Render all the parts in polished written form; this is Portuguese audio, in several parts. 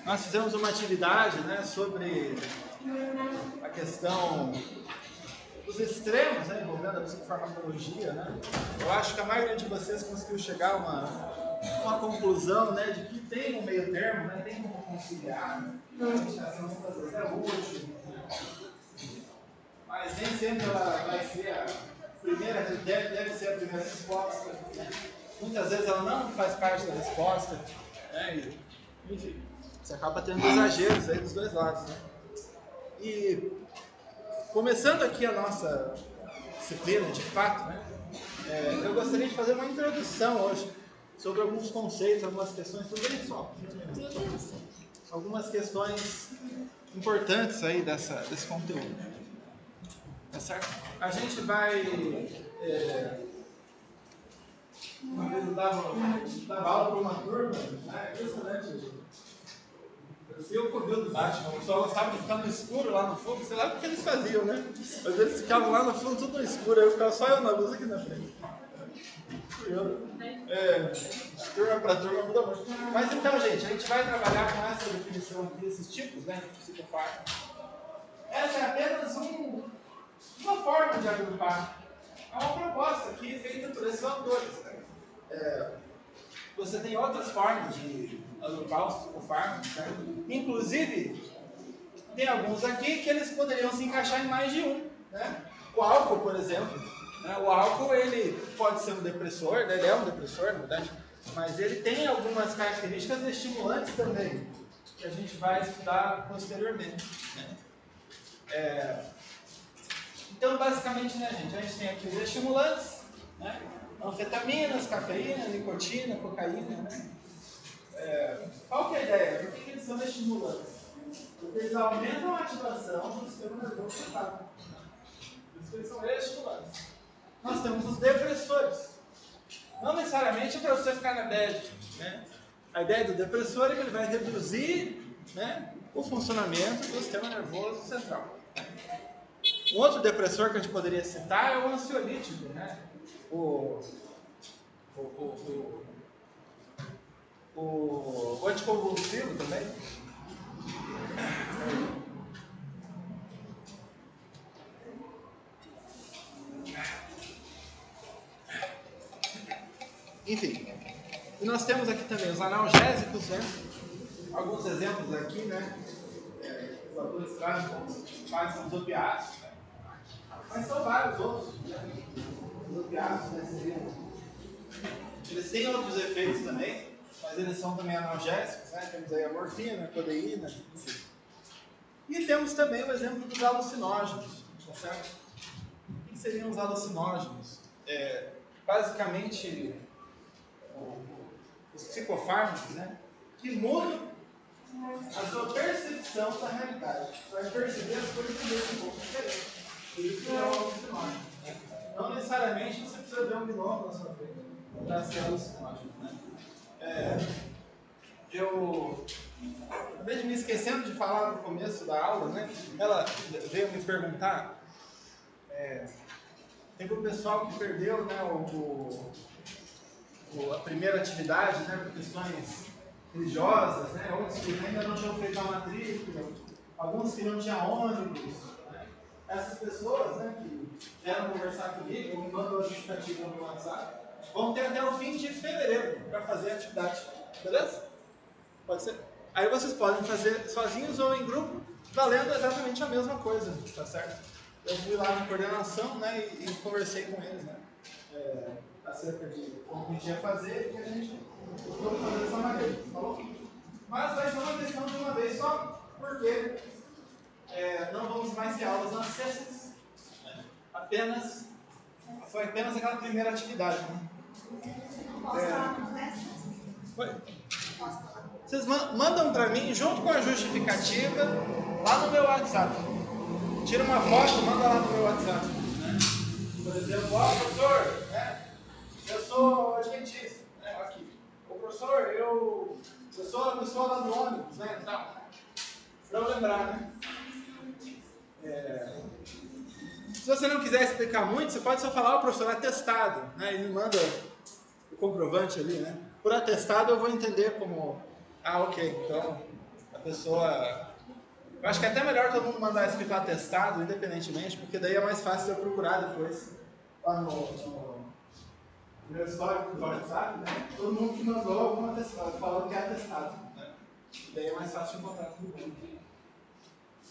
Nós fizemos uma atividade, né, sobre a questão dos extremos, né, envolvendo a psicofarmacologia, né. Eu acho que a maioria de vocês conseguiu chegar a uma conclusão, né, de que tem um meio termo, né, tem como conciliar, né. A medicação muitas vezes é útil, mas nem sempre ela vai ser a primeira, deve ser a primeira resposta, né. Muitas vezes ela não faz parte da resposta, né, e, enfim, você acaba tendo exageros aí dos dois lados, né. E começando aqui a nossa disciplina, de fato, né, eu gostaria de fazer uma introdução hoje sobre alguns conceitos, algumas questões, tudo bem, pessoal? Algumas questões importantes aí desse conteúdo. Tá certo? A gente vai... uma vez eu dava aula para uma turma, né, impressionante. Eu cobri do Batman, o pessoal gostava de ficar no escuro lá no fundo, sei lá o que eles faziam, né? Mas eles ficavam lá no fundo tudo no escuro, aí eu ficava só eu na luz aqui na frente. Turma para turma muda muito. Mas então, gente, a gente vai trabalhar com essa definição aqui, esses tipos, né, de psicofármaco. Essa é apenas uma forma de agrupar. É uma proposta aqui feita por esses autores. Né? Você tem outras formas de agrupar os psicofármacos, né? Inclusive, tem alguns aqui que eles poderiam se encaixar em mais de um. Né? O álcool, por exemplo. Né? O álcool ele pode ser um depressor, né? Ele é um depressor, na verdade, mas ele tem algumas características estimulantes também, que a gente vai estudar posteriormente. Né? Então, basicamente, né, gente, a gente tem aqui os estimulantes, né? Anfetaminas, cafeína, nicotina, cocaína. Né? Qual que é a ideia? Por que eles são estimulantes? Porque eles aumentam a ativação do sistema nervoso central. Por isso que eles são estimulantes. Nós temos os depressores. Não necessariamente é para você ficar na bad. Né? A ideia do depressor é que ele vai reduzir, né, o funcionamento do sistema nervoso central. Um outro depressor que a gente poderia citar é o ansiolítico, né? O anticonvulsivo também. Enfim, e nós temos aqui também os analgésicos, né? Alguns exemplos aqui, né? Os autores trazem como os principais são os opiáceos, né? Mas são vários outros, né? Os opiáceos, né, eles têm outros efeitos também, mas eles são também analgésicos, né? Temos aí a morfina, a codeína, enfim. E temos também o exemplo dos alucinógenos, tá certo? O que seriam os alucinógenos? Basicamente, os psicofármacos, né? Que mudam a sua percepção da realidade. Você vai perceber as coisas de um pouco diferente. Por isso que é um alucinógeno. Né? Não necessariamente você precisa ver um gnomo na sua frente para ser alucinógeno. Né? Eu acabei de me esquecendo de falar no começo da aula, né? Ela veio me perguntar. Teve um pessoal que perdeu, né, a primeira atividade, né, por questões religiosas, né, outros que ainda não tinham feito a matrícula, alguns que não tinham ônibus. Né? Essas pessoas, né, que vieram conversar comigo, ou me mandam a justificativa no WhatsApp, vão ter até o fim de fevereiro para fazer a atividade. Beleza? Pode ser? Aí vocês podem fazer sozinhos ou em grupo, valendo exatamente a mesma coisa, tá certo? Eu fui lá na coordenação, né, e conversei com eles, né, acerca de como a gente ia fazer e a gente foi fazer dessa maneira, falou? Mas vai ser uma questão de uma vez só, porque não vamos mais ter aulas nas sextas. Foi apenas aquela primeira atividade, né? Vocês mandam para mim, junto com a justificativa, lá no meu WhatsApp. Tira uma foto, manda lá no meu WhatsApp. Né? Por exemplo, professor, né? Eu sou adventista. Né? Aqui. Professor, eu sou a pessoa lá do ônibus, né? Tá. Para eu lembrar, né? Se você não quiser explicar muito, você pode só falar, professor, atestado. Né? E me manda o comprovante ali, né? Por atestado eu vou entender como... ok, então pessoa... Eu acho que é até melhor todo mundo mandar escrito atestado, independentemente, porque daí é mais fácil eu procurar depois lá no meu histórico do WhatsApp, né? Todo mundo que mandou algum atestado, falando que é atestado, né? Daí é mais fácil de encontrar todo mundo.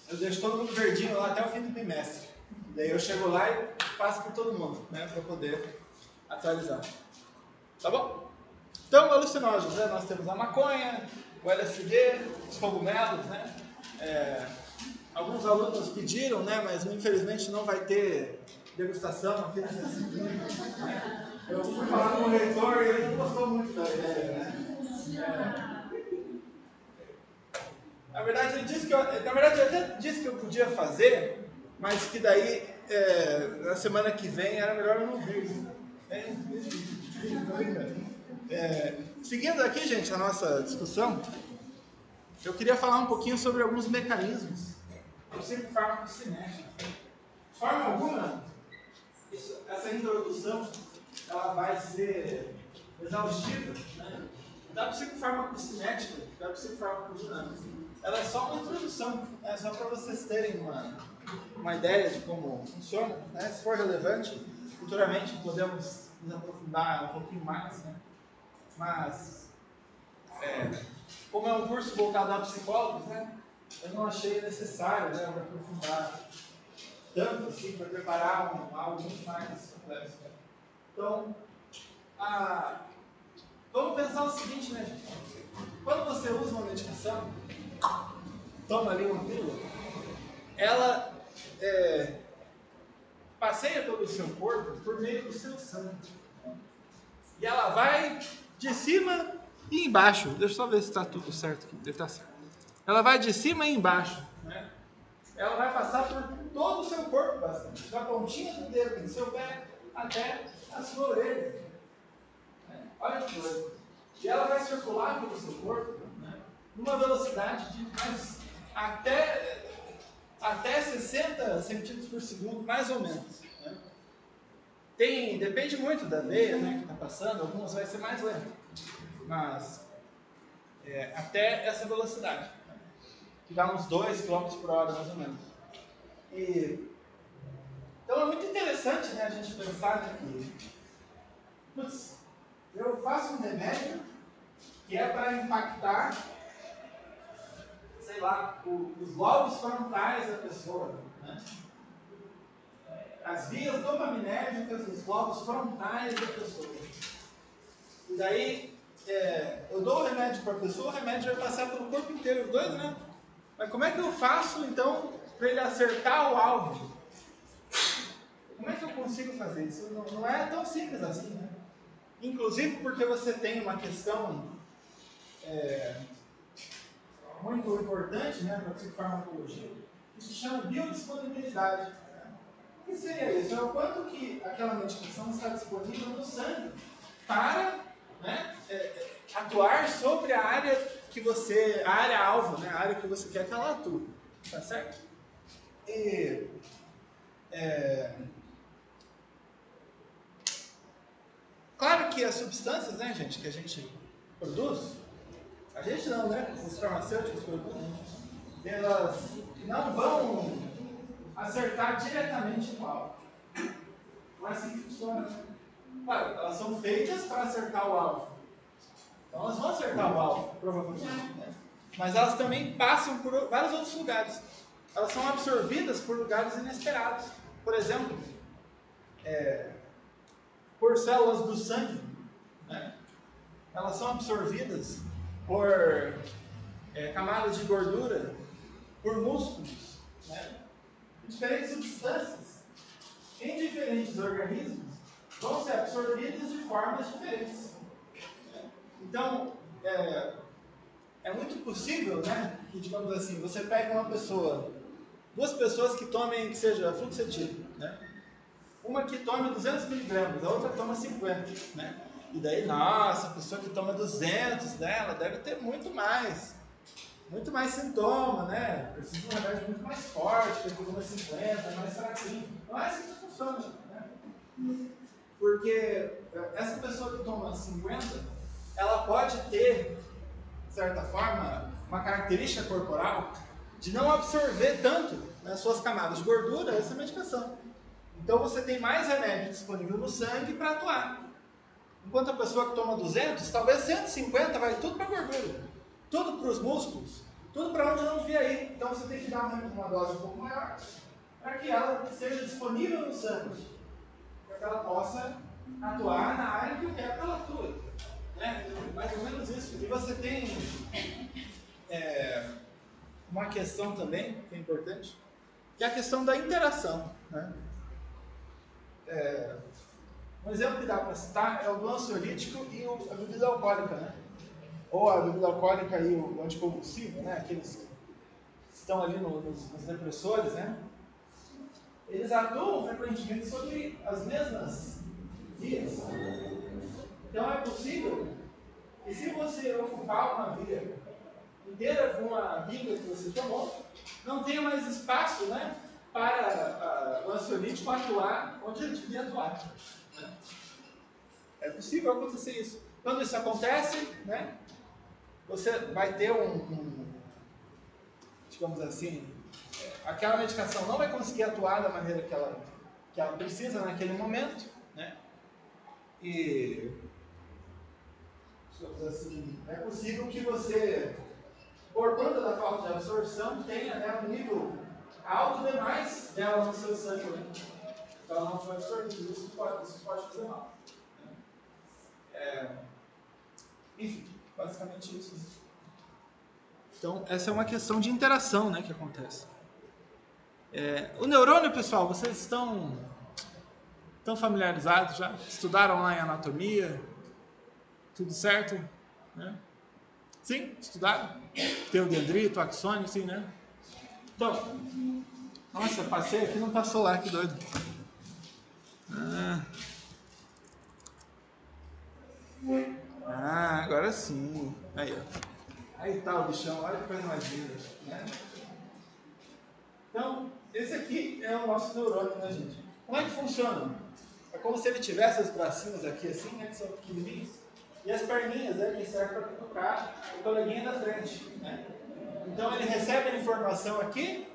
Eu deixo todo mundo verdinho lá até o fim do bimestre. Daí eu chego lá e passo por todo mundo, né? Para poder atualizar. Tá bom? Então, alucinógenos, né? Nós temos a maconha, o LSD, os cogumelos, né? Alguns alunos pediram, né? Mas infelizmente não vai ter degustação aqui nessa disciplina. Eu fui falar com o reitor e ele não gostou muito da ideia, né? Na verdade, ele até disse que eu podia fazer, mas que daí, na semana que vem, era melhor eu não vir. Seguindo aqui, gente, a nossa discussão, eu queria falar um pouquinho sobre alguns mecanismos do psicofármaco cinético. De forma alguma, essa introdução ela vai ser exaustiva, né? Da psicofarmacocinética, da psicofarmacodinâmica. Ela é só uma introdução, é só para vocês terem uma ideia de como funciona, né? Se for relevante, futuramente podemos nos aprofundar um pouquinho mais, né? Mas, como é um curso voltado a psicólogos, né? Eu não achei necessário, né, me aprofundar tanto assim para preparar algo muito mais complexo. Né? Então, vamos pensar o seguinte, né, gente? Quando você usa uma medicação, toma ali uma pílula, ela passeia pelo seu corpo por meio do seu sangue. E ela vai de cima e embaixo. Deixa eu só ver se está tudo certo aqui. Deve estar certo. Ela vai de cima e embaixo, né? Ela vai passar por todo o seu corpo, bastante. Da pontinha do dedo do seu pé até a sua orelha. Olha que coisa. E ela vai circular pelo seu corpo, né, numa velocidade de até 60 centímetros por segundo, mais ou menos. Né? Depende muito da veia, né, que está passando, algumas vai ser mais lento. Mas até essa velocidade, né, que dá uns 2 km por hora, mais ou menos. Então é muito interessante, né, a gente pensar que eu faço um remédio que é para impactar, sei lá, os lobos frontais da pessoa, né? As vias dopaminérgicas dos lobos frontais da pessoa. E daí, eu dou o remédio para a pessoa, o remédio vai passar pelo corpo inteiro, doido, né? Mas como é que eu faço, então, para ele acertar o alvo? Como é que eu consigo fazer isso? Não é tão simples assim, né? Inclusive porque você tem uma questão muito importante, né, para a psicofarmacologia, que se chama biodisponibilidade. O que seria isso? É o quanto que aquela medicação está disponível no sangue para, né, atuar sobre a área que você, a área alvo, né, a área que você quer que ela atue, tá certo? Claro que as substâncias, né, gente, que a gente produz, a gente não, né, os farmacêuticos produzem, elas não vão acertar diretamente no alvo. Não é assim que funciona. Claro, elas são feitas para acertar o alvo. Então elas vão acertar o alvo, provavelmente. Né? Mas elas também passam por vários outros lugares. Elas são absorvidas por lugares inesperados. Por exemplo, por células do sangue. Né? Elas são absorvidas por camadas de gordura, por músculos. Né? Diferentes substâncias em diferentes organismos vão ser absorvidas de formas diferentes. Então, é muito possível, né, que, digamos assim, você pega uma pessoa, duas pessoas que tomem, que seja fluoxetilo, né? Uma que tome 200 miligramas, a outra toma 50, né? E daí, nossa, a pessoa que toma 200, né, ela deve ter muito mais sintoma, né? Precisa de um remédio muito mais forte, que toma 50, mais fraquinho. Não é assim que funciona, né? Porque essa pessoa que toma 50, ela pode ter, de certa forma, uma característica corporal de não absorver tanto nas suas camadas de gordura essa medicação. Então você tem mais remédio disponível no sangue para atuar. Enquanto a pessoa que toma 200, talvez 150 vai tudo para a gordura, tudo para os músculos, tudo para onde não devia ir. Então você tem que dar uma dose um pouco maior para que ela seja disponível no sangue, para que ela possa atuar na área que eu quero que ela atue. Né? Mais ou menos isso. E você tem uma questão também que é importante, que é a questão da interação. Né? Um exemplo que dá para citar é o do ansiolítico e a bebida alcoólica, né? Ou a bebida alcoólica e o anticonvulsivo, né? Aqueles que estão ali nos depressores, né? Eles atuam frequentemente sobre as mesmas vias. Então é possível que se você ocupar uma via inteira com a binga que você tomou, não tenha mais espaço, né, para o ansiolítico atuar onde ele devia atuar. É possível acontecer isso. Quando isso acontece, né, você vai ter digamos assim, aquela medicação não vai conseguir atuar da maneira que ela precisa naquele momento, né? E, digamos assim, é possível que você, por conta da falta de absorção, tenha, né, um nível alto demais dela no seu sangue, né? Então ela não foi absorvida. Isso pode fazer mal. Enfim, basicamente isso. Então, essa é uma questão de interação, né, que acontece. O neurônio, pessoal, vocês estão familiarizados já? Estudaram lá em anatomia? Tudo certo? Né? Sim, estudaram? Tem o dendrito, o axônio, sim, né? Então, nossa, passei aqui, não passou lá, que doido. Agora sim. Aí, ó. Aí tá o bichão, olha que coisa mais linda, né? Então, esse aqui é o nosso neurônio, né, gente? Como é que funciona? É como se ele tivesse os bracinhos aqui assim, né, que são pequenininhos, e as perninhas, né, que servem para tocar o coleguinha da frente, né? Então ele recebe a informação aqui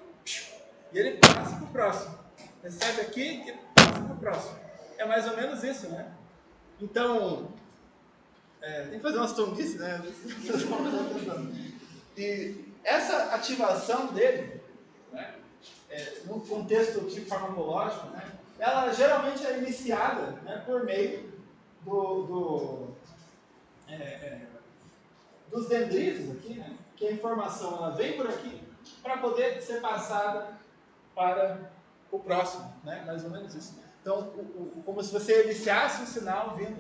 e ele passa para o próximo. Recebe aqui e passa para o próximo. É mais ou menos isso, né? Então, tem que fazer umas tonguices, né? E essa ativação dele, né, no contexto tipo farmacológico, né, ela geralmente é iniciada, né, por meio dos dendritos aqui, né, que a informação ela vem por aqui para poder ser passada para o próximo, né, mais ou menos isso. Então, como se você iniciasse um sinal vindo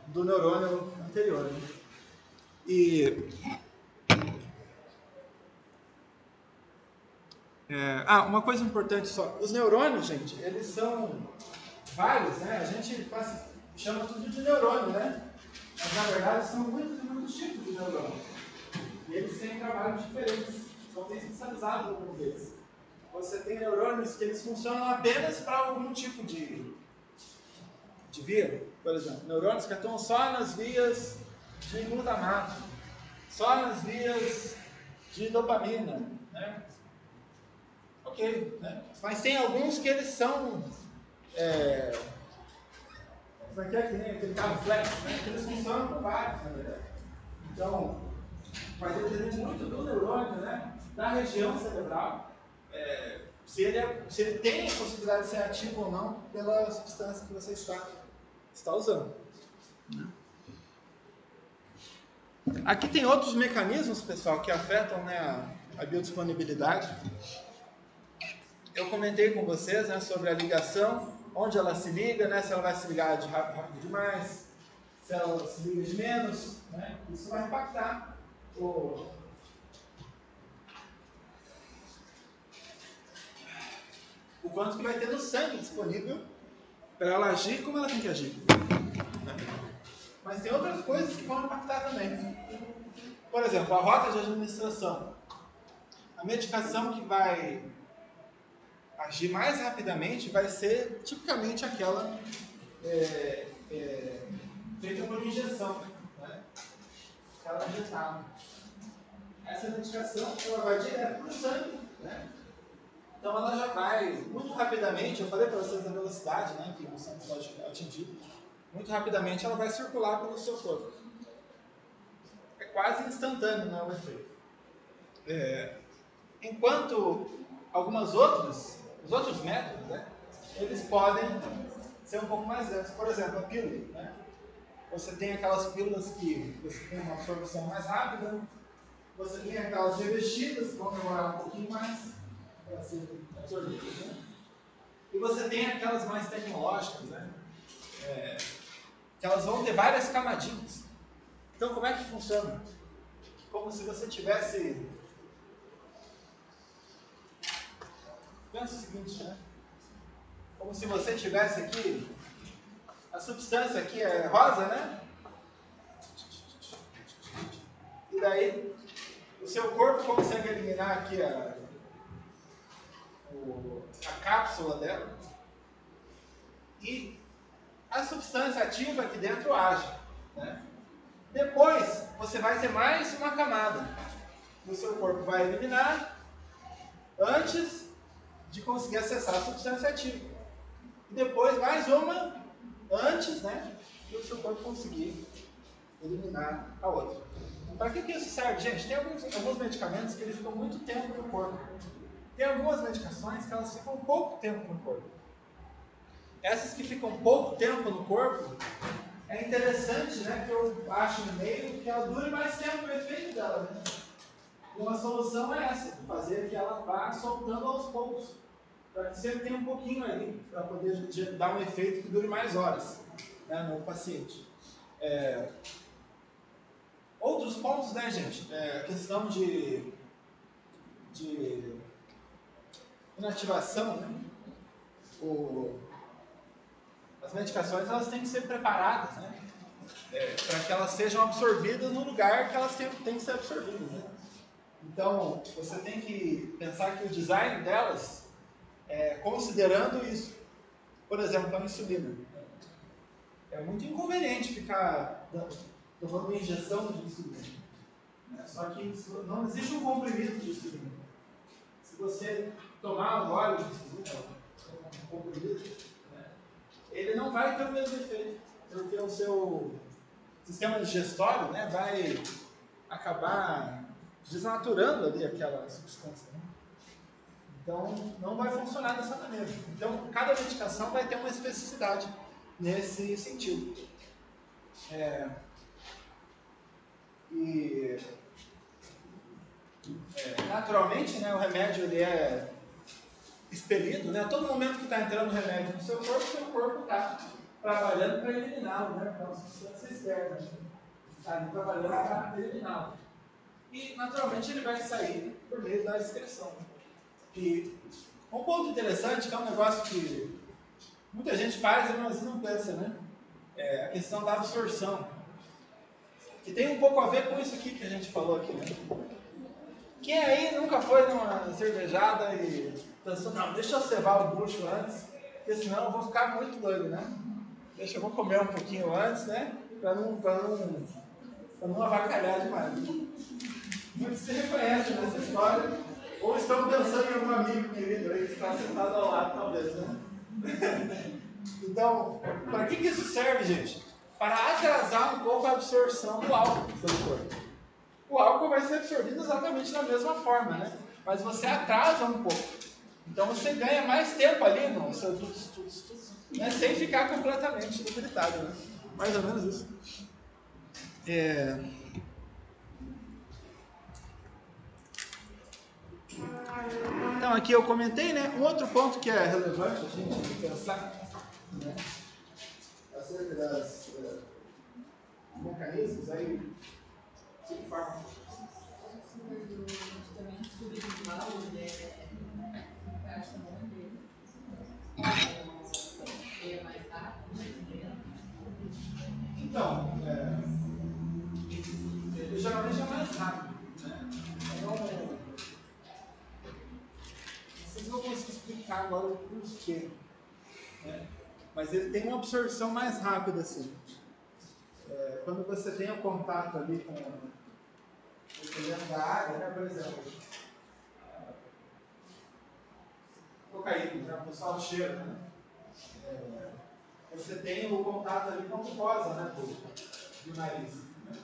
do neurônio anterior. Né? E uma coisa importante só, os neurônios, gente, eles são vários, né? A gente chama tudo de neurônio, né? Mas na verdade são muitos tipos de neurônio. E eles têm trabalhos diferentes, são bem especializados alguns deles. Você tem neurônios que eles funcionam apenas para algum tipo de via, por exemplo, neurônios que atuam só nas vias de glutamato, só nas vias de dopamina, né? Ok, né? Mas tem alguns que eles são como é que nem aquele carro flex, né? Que eles funcionam com vários, na verdade. Então, vai depender muito do neurônio, né? Da região cerebral, se ele tem a possibilidade de ser ativo ou não pela substância que você está usando. Aqui tem outros mecanismos, pessoal, que afetam, né, a biodisponibilidade. Eu comentei com vocês, né, sobre a ligação, onde ela se liga, né, se ela vai se ligar de rápido demais, se ela se liga de menos, né, isso vai impactar o quanto que vai ter no sangue disponível para ela agir como ela tem que agir. Mas tem outras coisas que vão impactar também. Por exemplo, a rota de administração. A medicação que vai agir mais rapidamente vai ser tipicamente aquela feita por injeção, né? Aquela injetável. essa medicação ela vai direto para o sangue, né? Então ela já vai muito rapidamente, eu falei para vocês a velocidade, né, que o sangue pode atingir, muito rapidamente ela vai circular pelo seu corpo. É quase instantâneo, né, o efeito. Enquanto os outros métodos, né, eles podem ser um pouco mais lentos. Por exemplo, a pílula, né? Você tem aquelas pílulas que você tem uma absorção mais rápida, você tem aquelas revestidas que vão demorar um pouquinho mais para ser absorvidas, né? E você tem aquelas mais tecnológicas, né? Que elas vão ter várias camadinhas. Então, como é que funciona? Como se você tivesse... Pensa o seguinte, né? Como se você tivesse aqui... A substância aqui é rosa, né? E daí, o seu corpo consegue eliminar aqui a cápsula dela. E a substância ativa aqui dentro age, né? Depois, você vai ter mais uma camada que o seu corpo vai eliminar antes de conseguir acessar a substância ativa. E depois mais uma antes, né, de o seu corpo conseguir eliminar a outra. Para que isso serve, gente? Tem alguns medicamentos que eles ficam muito tempo no corpo. Tem algumas medicações que elas ficam pouco tempo no corpo. Essas que ficam pouco tempo no corpo, é interessante, né, que eu acho no meio que ela dure mais tempo o efeito dela, né? E uma solução é essa, fazer que ela vá soltando aos poucos, para que sempre tenha um pouquinho ali, para poder dar um efeito que dure mais horas, né, no paciente. Outros pontos, né, gente? A questão de inativação, né? As medicações elas têm que ser preparadas, né? Para que elas sejam absorvidas no lugar que elas têm que ser absorvidas, né? Então, você tem que pensar que o design delas considerando isso. Por exemplo, a insulina. É muito inconveniente ficar tomando injeção de insulina. Só que não existe um comprimido de insulina. Se você tomar um óleo de insulina, um comprimido, né, ele não vai ter o mesmo efeito. Porque o seu sistema digestório, né, vai acabar desnaturando ali aquela substância. Né? Então, não vai funcionar dessa maneira. Então, cada medicação vai ter uma especificidade nesse sentido. Naturalmente, né, o remédio ele é expelido, né? A todo momento que está entrando o remédio no seu corpo está trabalhando para eliminá-lo, né? Para uma substância externa. Está ali trabalhando para eliminá-lo. E, naturalmente, ele vai sair por meio da excreção. E um ponto interessante, que é um negócio que muita gente faz, mas não pensa, né? É a questão da absorção. Que tem um pouco a ver com isso aqui que a gente falou aqui, né? Quem aí nunca foi numa cervejada e pensou, não, deixa eu cevar o bucho antes, porque senão eu vou ficar muito doido, né? Eu vou comer um pouquinho antes, né? Para não avacalhar demais. Muitos se reconhecem nessa história, ou estão pensando em algum amigo querido aí que está sentado ao lado, talvez, né? Então, para que isso serve, gente? Para atrasar um pouco a absorção do álcool pelo corpo. O álcool vai ser absorvido exatamente da mesma forma, né? Mas você atrasa um pouco. Então você ganha mais tempo ali no seu né? Sem ficar completamente debilitado, né? Mais ou menos isso. Então aqui eu comentei, né? Um outro ponto que é relevante a gente pensar, né? Acerca das mecanismos aí de fármaco. Então, ele geralmente é mais rápido, né? Então, não sei se eu vou conseguir explicar agora o porquê, né? Mas ele tem uma absorção mais rápida, assim. Quando você tem o contato ali com o dependendo da área, né? Por exemplo, cocaína, né? O pessoal cheira, né? Você tem o contato ali com a mucosa, né? Do nariz. Né?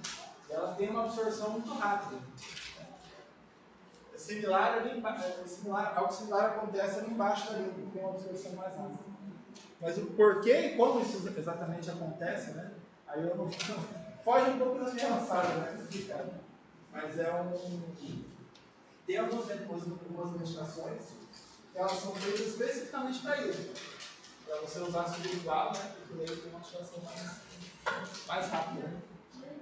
E ela tem uma absorção muito rápida. É similar, algo similar acontece ali embaixo da língua, tem uma absorção mais rápida. Mas o porquê e como isso exatamente acontece, né? Aí eu não foge um pouco da minha alçada, né? Explicar. Mas tem algumas medicações que elas são feitas especificamente para isso. Para você usar sublingual, né? Porque daí tem uma ativação mais rápida. Né?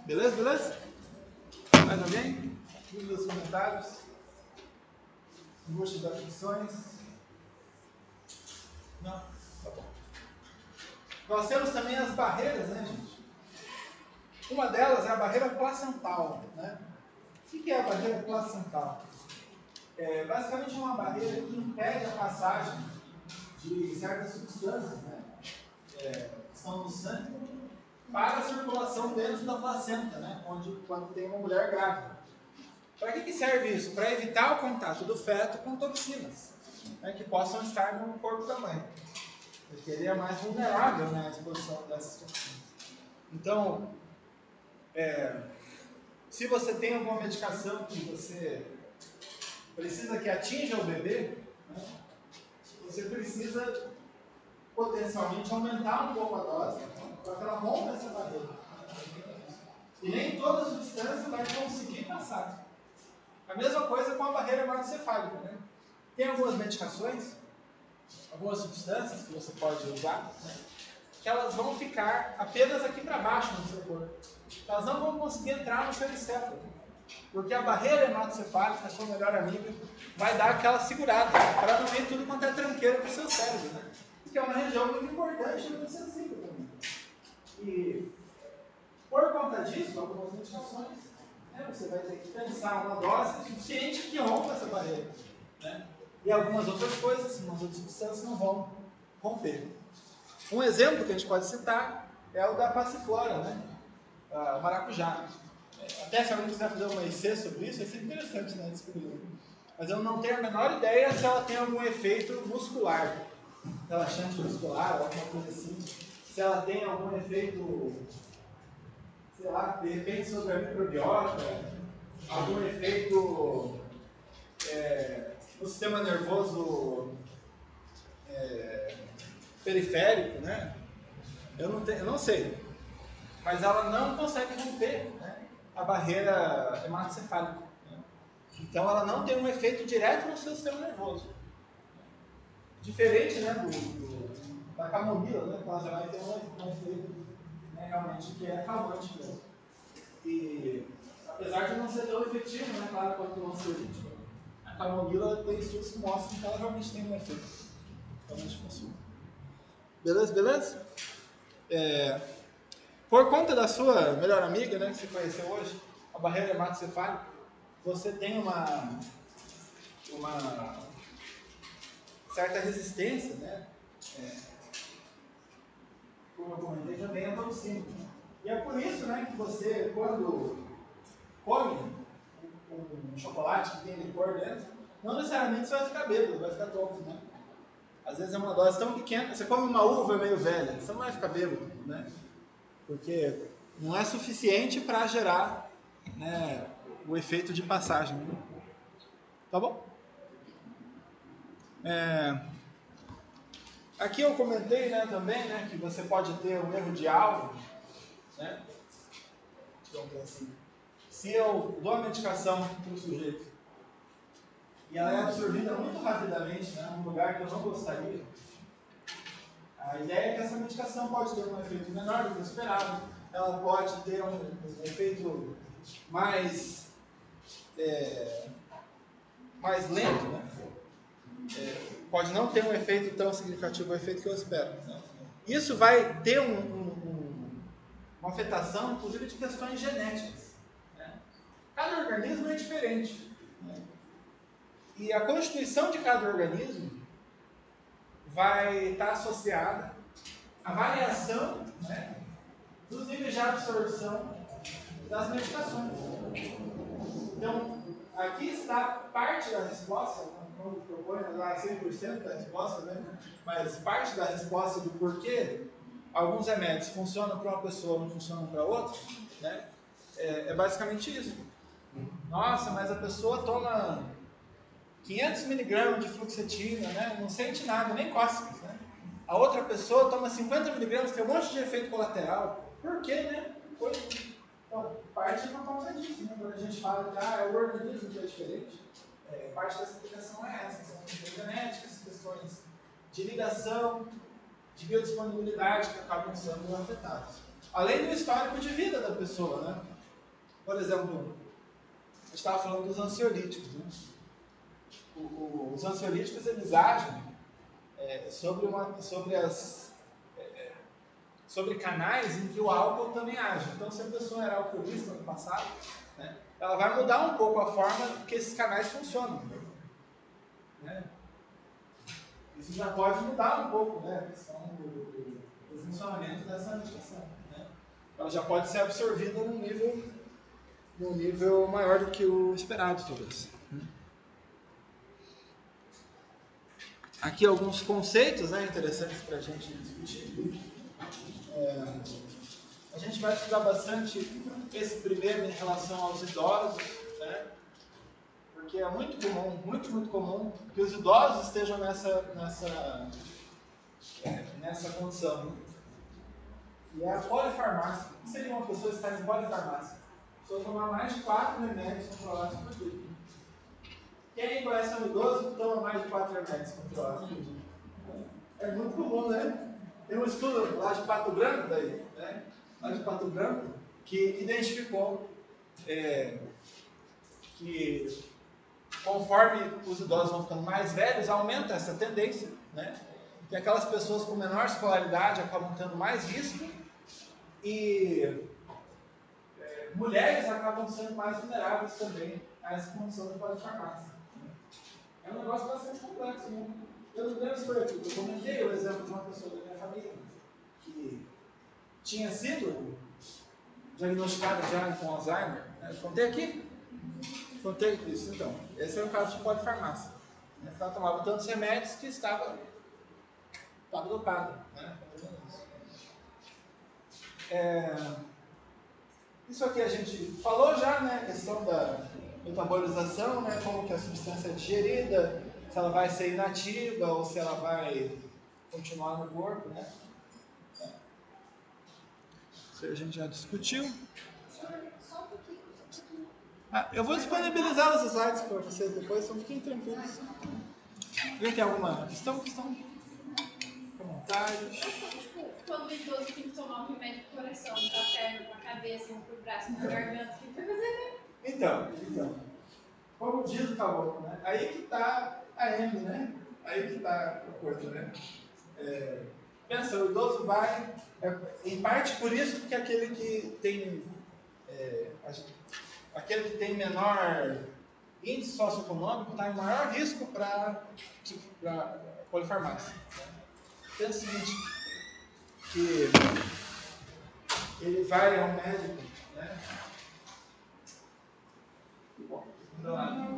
Beleza, beleza? Mais alguém? Dúvidas, comentários? Angústias das aflições? Não? Tá bom. Nós temos também as barreiras, né, gente? Uma delas é a barreira placental, né? O que é a barreira placental? É basicamente uma barreira que impede a passagem de certas substâncias, né? Que estão no sangue, para a circulação dentro da placenta, né? Quando tem uma mulher grávida. Para que serve isso? Para evitar o contato do feto com toxinas, né? Que possam estar no corpo da mãe. Porque ele é mais vulnerável, né, à exposição dessas toxinas. Então, se você tem alguma medicação que você precisa que atinja o bebê, né, você precisa potencialmente aumentar um pouco a dose para que ela rompa essa barreira. E nem toda substância vai conseguir passar. A mesma coisa com a barreira hematocefálica. Né? Tem algumas medicações, algumas substâncias que você pode usar, né, que elas vão ficar apenas aqui para baixo no seu corpo. Elas não vão conseguir entrar no seu encéfalo. Porque a barreira hematocefálica, a sua melhor amiga, vai dar aquela segurada para não ir tudo quanto é tranqueira para o seu cérebro. Né? Que é uma região muito importante e muito sensível também. E, por conta disso, algumas medicações, né, você vai ter que pensar uma dose suficiente que rompa essa barreira. Né? E algumas outras coisas, algumas outras substâncias não vão romper. Um exemplo que a gente pode citar é o da passiflora, né? O maracujá. Até se alguém quiser fazer uma IC sobre isso, vai ser interessante, né, descobrir. Mas eu não tenho a menor ideia se ela tem algum efeito muscular, relaxante muscular, alguma coisa assim. Se ela tem algum efeito, sei lá, de repente sobre a microbiota, algum efeito no sistema nervoso periférico, né? Eu não sei. Mas ela não consegue romper, né, a barreira hematocefálica. Né? Então ela não tem um efeito direto no seu sistema nervoso. Diferente, né, da camomila, né, que ela já vai ter um efeito, né, realmente que é calmante mesmo. E apesar de não ser tão efetivo, né, claro, quanto o ansiolítico, a camomila tem estudos que mostram que ela realmente tem um efeito. Realmente funciona. Beleza, beleza? Por conta da sua melhor amiga, né, que você conheceu hoje, a barreira hematocefálica, você tem uma certa resistência, né? Como eu comentei também, a toxina. E é por isso, né, que você, quando come um chocolate que tem licor dentro, não necessariamente você vai ficar bêbado, vai ficar tonto, né? Às vezes é uma dose tão pequena, você come uma uva meio velha, você não vai ficar bêbado, né? Porque não é suficiente para gerar, né, o efeito de passagem. Né? Tá bom? Aqui eu comentei, né, também, né, que você pode ter um erro de alvo, né? Então, assim, se eu dou a medicação para o sujeito e ela é absorvida muito rapidamente, né, num lugar que eu não gostaria, a ideia é que essa medicação pode ter um efeito menor do que o esperado, ela pode ter um efeito mais lento, né? Pode não ter um efeito tão significativo, o efeito que eu espero. Né? Isso vai ter uma afetação, inclusive, de questões genéticas. Né? Cada organismo é diferente. Né? E a constituição de cada organismo vai estar associada a variação, né, dos níveis de absorção das medicações. Então, aqui está parte da resposta, não propõe lá 100% da resposta, né? Mas parte da resposta do porquê alguns remédios funcionam para uma pessoa e não funcionam para outra, né? É basicamente isso. Nossa, mas a pessoa toma 500 miligramas de fluoxetina, né? Não sente nada, nem cócegas, né? A outra pessoa toma 50 miligramas, tem um monte de efeito colateral. Por quê, né? Então, parte por causa disso, né? Quando a gente fala que é o organismo que é diferente, parte dessa explicação é essa. São questões genéticas, questões de ligação, de biodisponibilidade que acabam sendo afetadas. Além do histórico de vida da pessoa, né? Por exemplo, a gente estava falando dos ansiolíticos, né? Os ansiolíticos, eles agem sobre canais em que o álcool também age. Então, se a pessoa era alcoolista no passado, né, ela vai mudar um pouco a forma que esses canais funcionam. Né? Isso já pode mudar um pouco, né, a questão do funcionamento dessa medicação. Né? Ela já pode ser absorvida num nível maior do que o esperado, talvez. Aqui alguns conceitos, né, interessantes para a gente discutir. A gente vai estudar bastante esse primeiro em relação aos idosos, né? Porque é muito comum, muito comum, que os idosos estejam nessa condição. E é a polifarmácia. O que seria uma pessoa estar em polifarmácia? A pessoa tomar mais de 4 remédios controlados por dia. Quem conhece um idoso que toma mais de 4 remédios controlados por dia? É muito comum, né? Tem um estudo lá de Pato Branco, né? Lá de Pato Branco, que identificou que conforme os idosos vão ficando mais velhos, aumenta essa tendência, né? Que aquelas pessoas com menor escolaridade acabam tendo mais risco e mulheres acabam sendo mais vulneráveis também a essa condição de polifarmácia. É um negócio bastante complexo, né? Eu não lembro se foi aqui, eu comentei o exemplo de uma pessoa da minha família que tinha sido diagnosticada já com Alzheimer. Né? Contei aqui? Contei isso, então. Esse é o caso de polifarmácia. Ela tomava tantos remédios que estava dopada. Né? Isso aqui a gente falou já, né? A questão da metabolização, né? Como que a substância é digerida, se ela vai ser inativa ou se ela vai continuar no corpo, né? Isso a gente já discutiu. Eu vou disponibilizar os slides para vocês depois, então fiquem tranquilos. Alguém tem alguma questão? Comentários? Quando o idoso tem que tomar um remédio pro coração, pra perna, pra cabeça, pro braço, pra garganta, o que vai fazer? Então, como diz o caboclo, né? Aí que está a M, né? Aí que está a coisa, né? Pensa, o idoso vai, em parte por isso, porque aquele que tem menor índice socioeconômico está em maior risco para polifarmácia. Pensa o seguinte, que ele vai ao médico, né?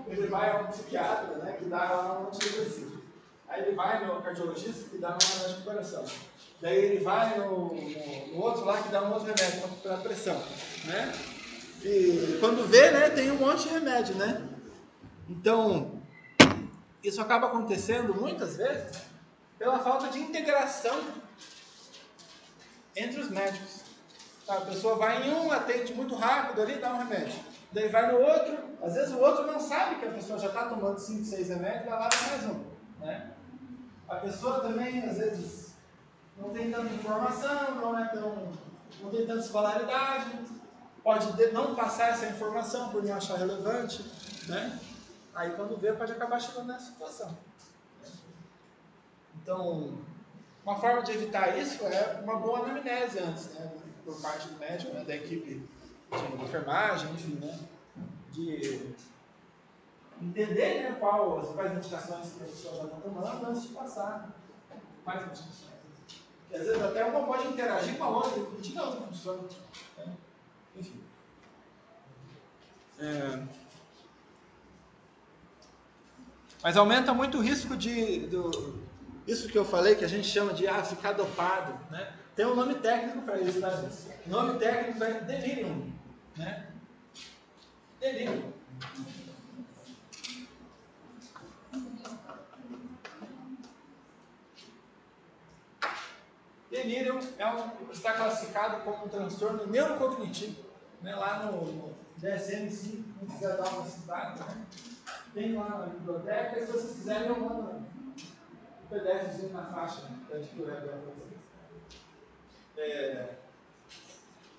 Ele vai ao psiquiatra, né, que dá lá um antidepressivo. Aí ele vai no cardiologista, que dá um remédio para o coração. Daí ele vai no outro lá, que dá um outro remédio para a pressão. Né? E quando vê, né, tem um monte de remédio. Né? Então, isso acaba acontecendo muitas vezes pela falta de integração entre os médicos. A pessoa vai em um, atende muito rápido ali, dá um remédio. Daí vai no outro, às vezes o outro não sabe que a pessoa já está tomando 5, 6 remédios, vai lá e dá mais um. Né? A pessoa também, às vezes, não tem tanta informação, não tem tanta escolaridade, pode não passar essa informação por não achar relevante. Né? Aí quando vê, pode acabar chegando nessa situação. Então, uma forma de evitar isso é uma boa anamnese antes, né? Por parte do médico, né? Da equipe de enfermagem, enfim, né? De entender, né, quais indicações que a pessoa já está tomando antes de passar mais indicações. E às vezes até uma pode interagir com a outra, e a outra funciona. Né? Enfim. Mas aumenta muito o risco isso que eu falei, que a gente chama de ficar dopado. Né? Tem um nome técnico para isso, tá? O nome técnico é delirium. Né? Delirium. Delírio está classificado como um transtorno neurocognitivo, né? Lá no DSM-5, se quiser dar uma citada, né? Tem lá na biblioteca, e se vocês quiserem eu mando um PDFzinho na faixa, né? Para divulgar para vocês.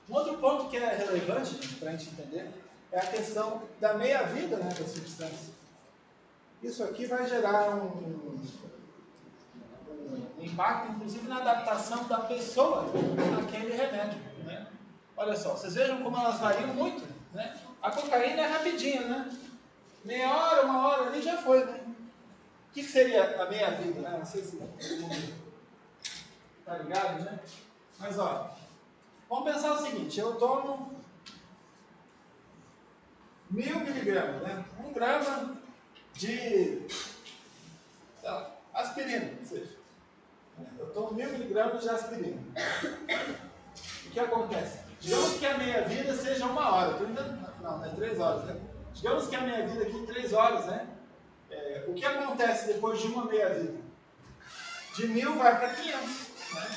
Um outro ponto que é relevante para a gente entender é a questão da meia-vida, né, da substância. Isso aqui vai gerar um impacto, inclusive, na adaptação da pessoa àquele remédio. Né? Olha só, vocês vejam como elas variam muito. Né? A cocaína é rapidinha, né? Meia hora, uma hora ali já foi. Né? O que seria a meia-vida? Né? Não sei se todo mundo está ligado, né? Mas, ó, vamos pensar o seguinte, eu tomo 1000 miligramas, né? 1 grama de aspirina, ou seja, eu tomo 1000 miligramas de aspirina. O que acontece? Digamos que a meia-vida seja 1 hora, não é 3 horas, né? Digamos que a meia-vida aqui é 3 horas, né? O que acontece depois de uma meia-vida? De 1000 vai para 500, né?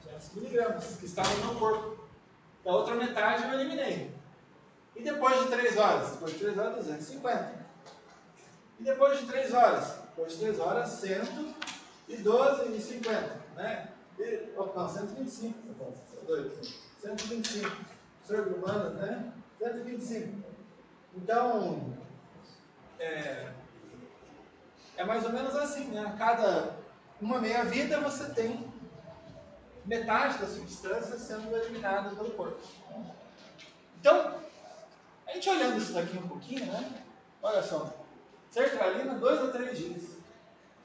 500 miligramas que estavam no meu corpo. Da outra metade eu eliminei. E depois de 3 horas? Depois de 3 horas, 250. E depois de 3 horas? Depois de 3 horas, 112,50. Né? Não, 125. Sou doido. 125. Ser humano, né? 125. Então, é mais ou menos assim, né? A cada uma meia-vida você tem metade da substância sendo eliminada pelo corpo. Então, a gente olhando isso daqui um pouquinho, né? Olha só. Sertralina, 2 a 3 dias.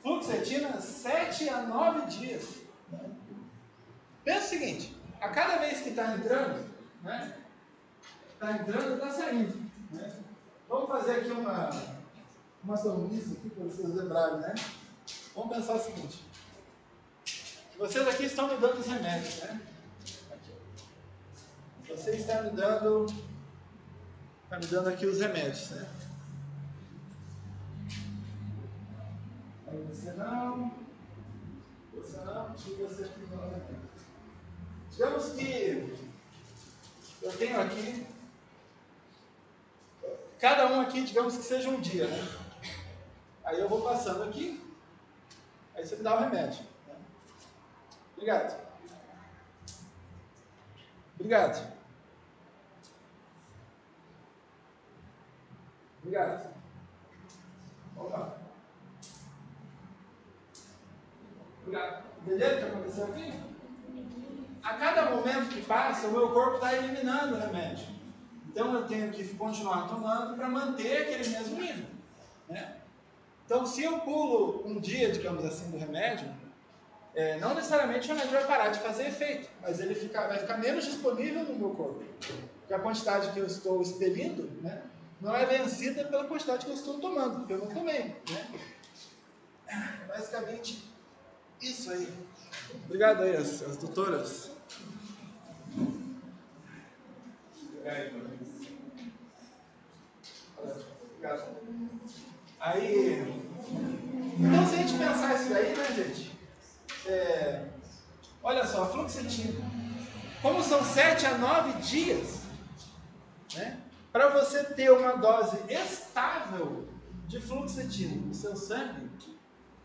Fluoxetina, 7 a 9 dias. Pensa o seguinte, a cada vez que está entrando, né? Está entrando e está saindo. Né? Vamos fazer aqui uma somista aqui para vocês lembrarem, né? Vamos pensar o seguinte. Vocês aqui estão me dando os remédios, né? Aqui. Você está me dando aqui os remédios, né? Aí você não, e você aqui não. Digamos que eu tenho aqui, cada um aqui, digamos que seja um dia, né? Aí eu vou passando aqui, aí você me dá o remédio. Né? Obrigado. Obrigado. Obrigado. Opa. Obrigado. Entenderam o que aconteceu aqui? A cada momento que passa, o meu corpo está eliminando o remédio. Então eu tenho que continuar tomando para manter aquele mesmo nível. Né? Então, se eu pulo um dia, digamos assim, do remédio, não necessariamente o remédio vai parar de fazer efeito, mas ele vai ficar menos disponível no meu corpo. Porque a quantidade que eu estou expelindo, né, não é vencida pela quantidade que eu estou tomando, porque eu não tomei. Né? Basicamente, isso aí. Obrigado aí, as doutoras. Obrigado. Aí, então se a gente pensar isso daí, né, gente? Olha só, a fluoxetina. Como são 7 a 9 dias, né? Para você ter uma dose estável de fluoxetina no seu sangue,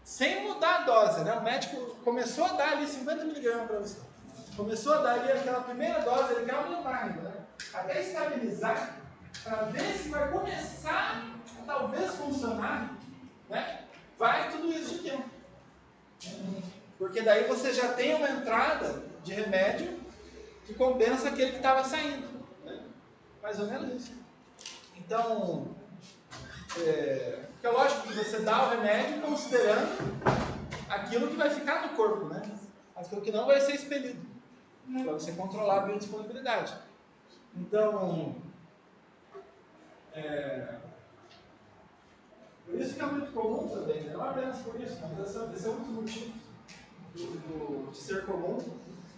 sem mudar a dose, né? O médico começou a dar ali 50 miligramas para você. Começou a dar ali aquela primeira dose, ele quer aumentar ainda, né? Até estabilizar, para ver se vai começar a talvez funcionar, né? Vai tudo isso de tempo. Porque daí você já tem uma entrada de remédio que compensa aquele que estava saindo. Né? Mais ou menos isso. Então, é lógico que você dá o remédio considerando aquilo que vai ficar no corpo, né? Aquilo que não vai ser expelido, para você controlar a biodisponibilidade. Então, por isso que é muito comum também, né? Não apenas por isso, mas esse é um dos motivos de ser comum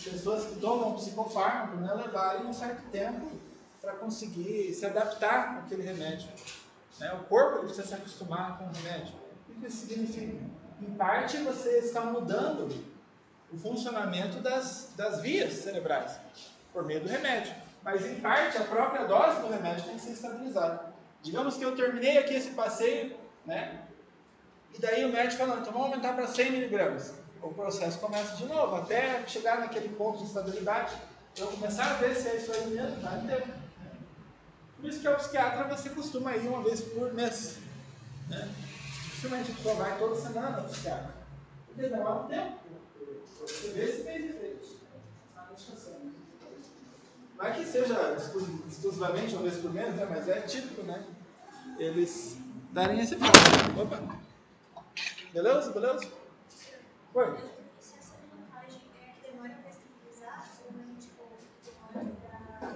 pessoas que tomam psicofármaco, né, levarem um certo tempo para conseguir se adaptar àquele remédio. Né? O corpo ele precisa se acostumar com o remédio. O que isso significa? Em parte, você está mudando o funcionamento das vias cerebrais por meio do remédio. Mas, em parte, a própria dose do remédio tem que ser estabilizada. Digamos que eu terminei aqui esse passeio, né? E daí o médico falou, então vamos aumentar para 100 miligramas. O processo começa de novo, até chegar naquele ponto de estabilidade. Eu começar a ver se é isso aí mesmo, vai um tempo. Por isso que ao psiquiatra você costuma ir uma vez por mês. Né? Dificilmente a pessoa vai toda semana ao psiquiatra. Porque demora um tempo. Você vê se fez efeito. Não é que seja exclusivamente uma vez por mês, né? Mas é típico, né? Eles darem esse passo. Opa! Beleza? Beleza? Oi? Essa vantagem é que demora para estabilizar ou não, tipo, demora para...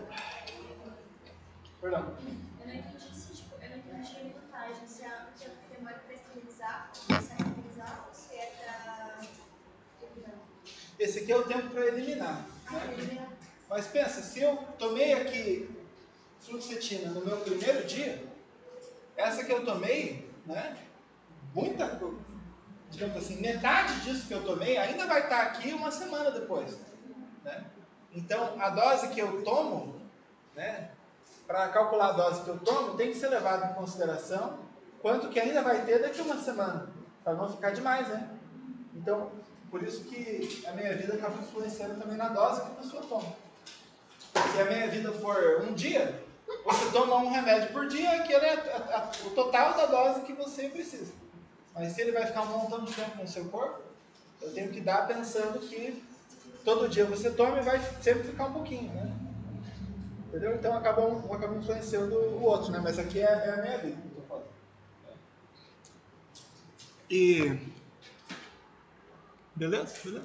Perdão. Eu não entendi se, tipo, eu não entendi a vantagem, se é porque demora para estabilizar, ou se é para eliminar. Esse aqui é o tempo para eliminar. Né? Mas pensa, se eu tomei aqui fluoxetina no meu primeiro dia, essa que eu tomei, né? Digamos assim, metade disso que eu tomei ainda vai estar aqui uma semana depois. Né? Então, a dose que eu tomo, né? Para calcular a dose que eu tomo, tem que ser levado em consideração quanto que ainda vai ter daqui a uma semana, para não ficar demais, né? Então, por isso que a minha vida acaba influenciando também na dose que a pessoa toma. Se a minha vida for um dia, você toma um remédio por dia, aquele é o total da dose que você precisa. Mas se ele vai ficar um montão de tempo no seu corpo, eu tenho que dar pensando que todo dia você toma e vai sempre ficar um pouquinho, né? Entendeu? Então acaba influenciando o outro, né? Mas aqui é a minha vida que eu tô falando. E... Beleza?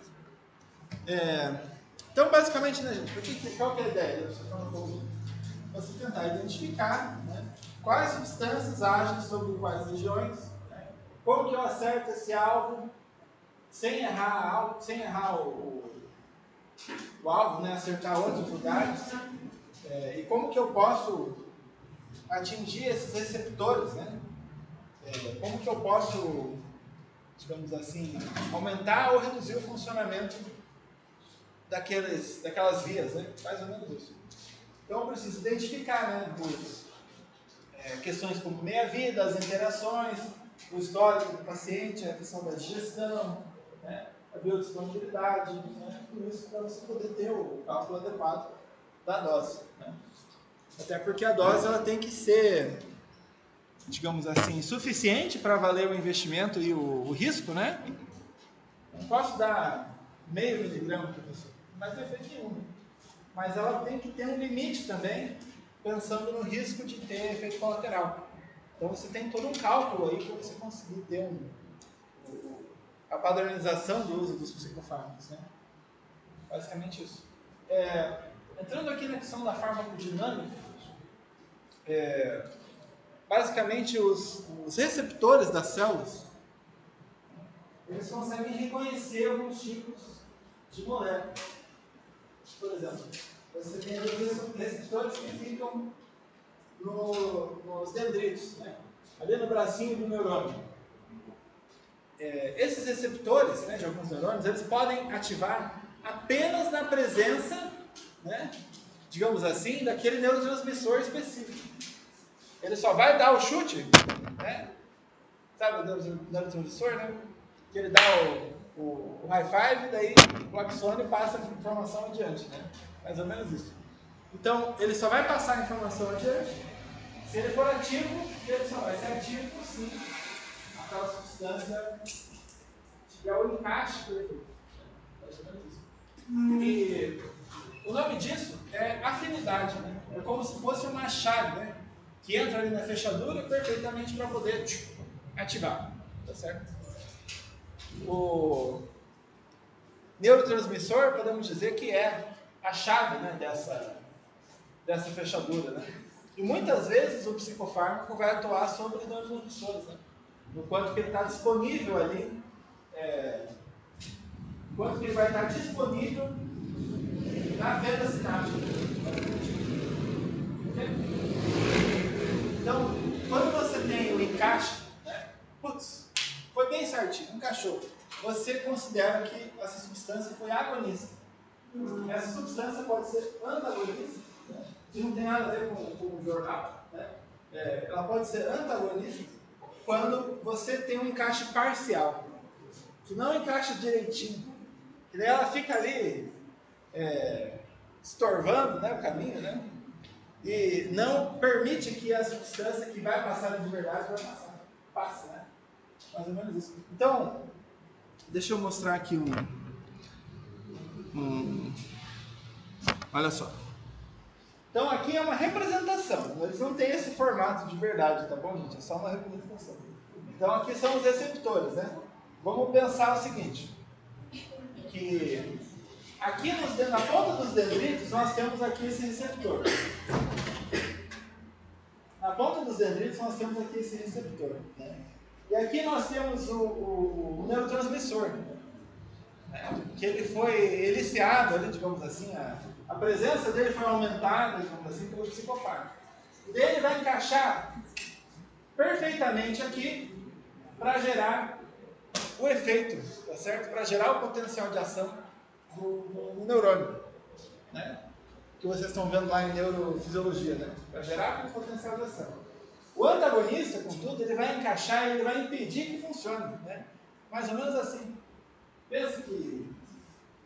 Então, basicamente, né, gente? Qual que é a ideia? Você tentar identificar, né, quais substâncias agem sobre quais regiões, né, como que eu acerto esse alvo sem errar o alvo, né, acertar outros lugares, e como que eu posso atingir esses receptores, né? Como que eu posso, digamos assim, aumentar ou reduzir o funcionamento daquelas vias, né? Mais ou menos isso. Então eu preciso identificar, né, questões como meia-vida, as interações, o histórico do paciente, a questão da digestão, né, a biodisponibilidade, né, tudo isso para você poder ter o cálculo adequado da dose. Né? Até porque a dose ela tem que ser, digamos assim, suficiente para valer o investimento e o risco, né? Não posso dar meio miligrama para a pessoa, não vai ter efeito nenhum. Mas ela tem que ter um limite também, pensando no risco de ter efeito colateral. Então você tem todo um cálculo aí para você conseguir ter a padronização do uso dos psicofármacos, né? Basicamente isso. Entrando aqui na questão da farmacodinâmica, basicamente os receptores das células, eles conseguem reconhecer alguns tipos de moléculas. Por exemplo, você tem receptores que ficam nos dendritos, né? Ali no bracinho do neurônio. Esses receptores, né, de alguns neurônios, eles podem ativar apenas na presença, né, digamos assim, daquele neurotransmissor específico. Ele só vai dar o chute, né? Sabe o neurotransmissor, né? Que ele dá o high five, daí o axônio passa a informação adiante, né? Mais ou menos isso. Então, ele só vai passar a informação adiante se ele for ativo, ele só vai ser ativo se aquela substância tiver o encaixe perfeito. Mais ou menos isso. E o nome disso é afinidade, né? É como se fosse uma chave, né? Que entra ali na fechadura perfeitamente para poder ativar. Tá certo? o neurotransmissor, podemos dizer que é a chave, né, dessa fechadura, né? E muitas vezes o psicofármaco vai atuar sobre neurotransmissores, né? No quanto que ele está disponível ali, quanto que ele vai estar disponível na fenda sináptica. Então, quando você tem o encaixe, né, putz, foi bem certinho, encaixou. Você considera que essa substância foi agonista. Essa substância pode ser antagonista, né, que não tem nada a ver com o jornal, né? Ela pode ser antagonista quando você tem um encaixe parcial, que não encaixa direitinho, que daí ela fica ali estorvando, né, o caminho, né? E não permite que a substância que vai passar de verdade passe, né? Mais ou menos isso. Então, deixa eu mostrar aqui olha só. Então aqui é uma representação, eles não têm esse formato de verdade, tá bom, gente? É só uma representação. Então aqui são os receptores, né? Vamos pensar o seguinte, que aqui na ponta dos dendritos nós temos aqui esse receptor. Na ponta dos dendritos nós temos aqui esse receptor, né? E aqui nós temos o neurotransmissor, né? Que ele foi eliciado, ali, digamos assim, a presença dele foi aumentada, digamos assim, pelo psicofármaco. E daí ele vai encaixar perfeitamente aqui para gerar o efeito, tá certo? Para gerar o potencial de ação do neurônio, né? Que vocês estão vendo lá em neurofisiologia, né? Para gerar o potencial de ação. O antagonista, contudo, ele vai encaixar e ele vai impedir que funcione, né? Mais ou menos assim. Pensa que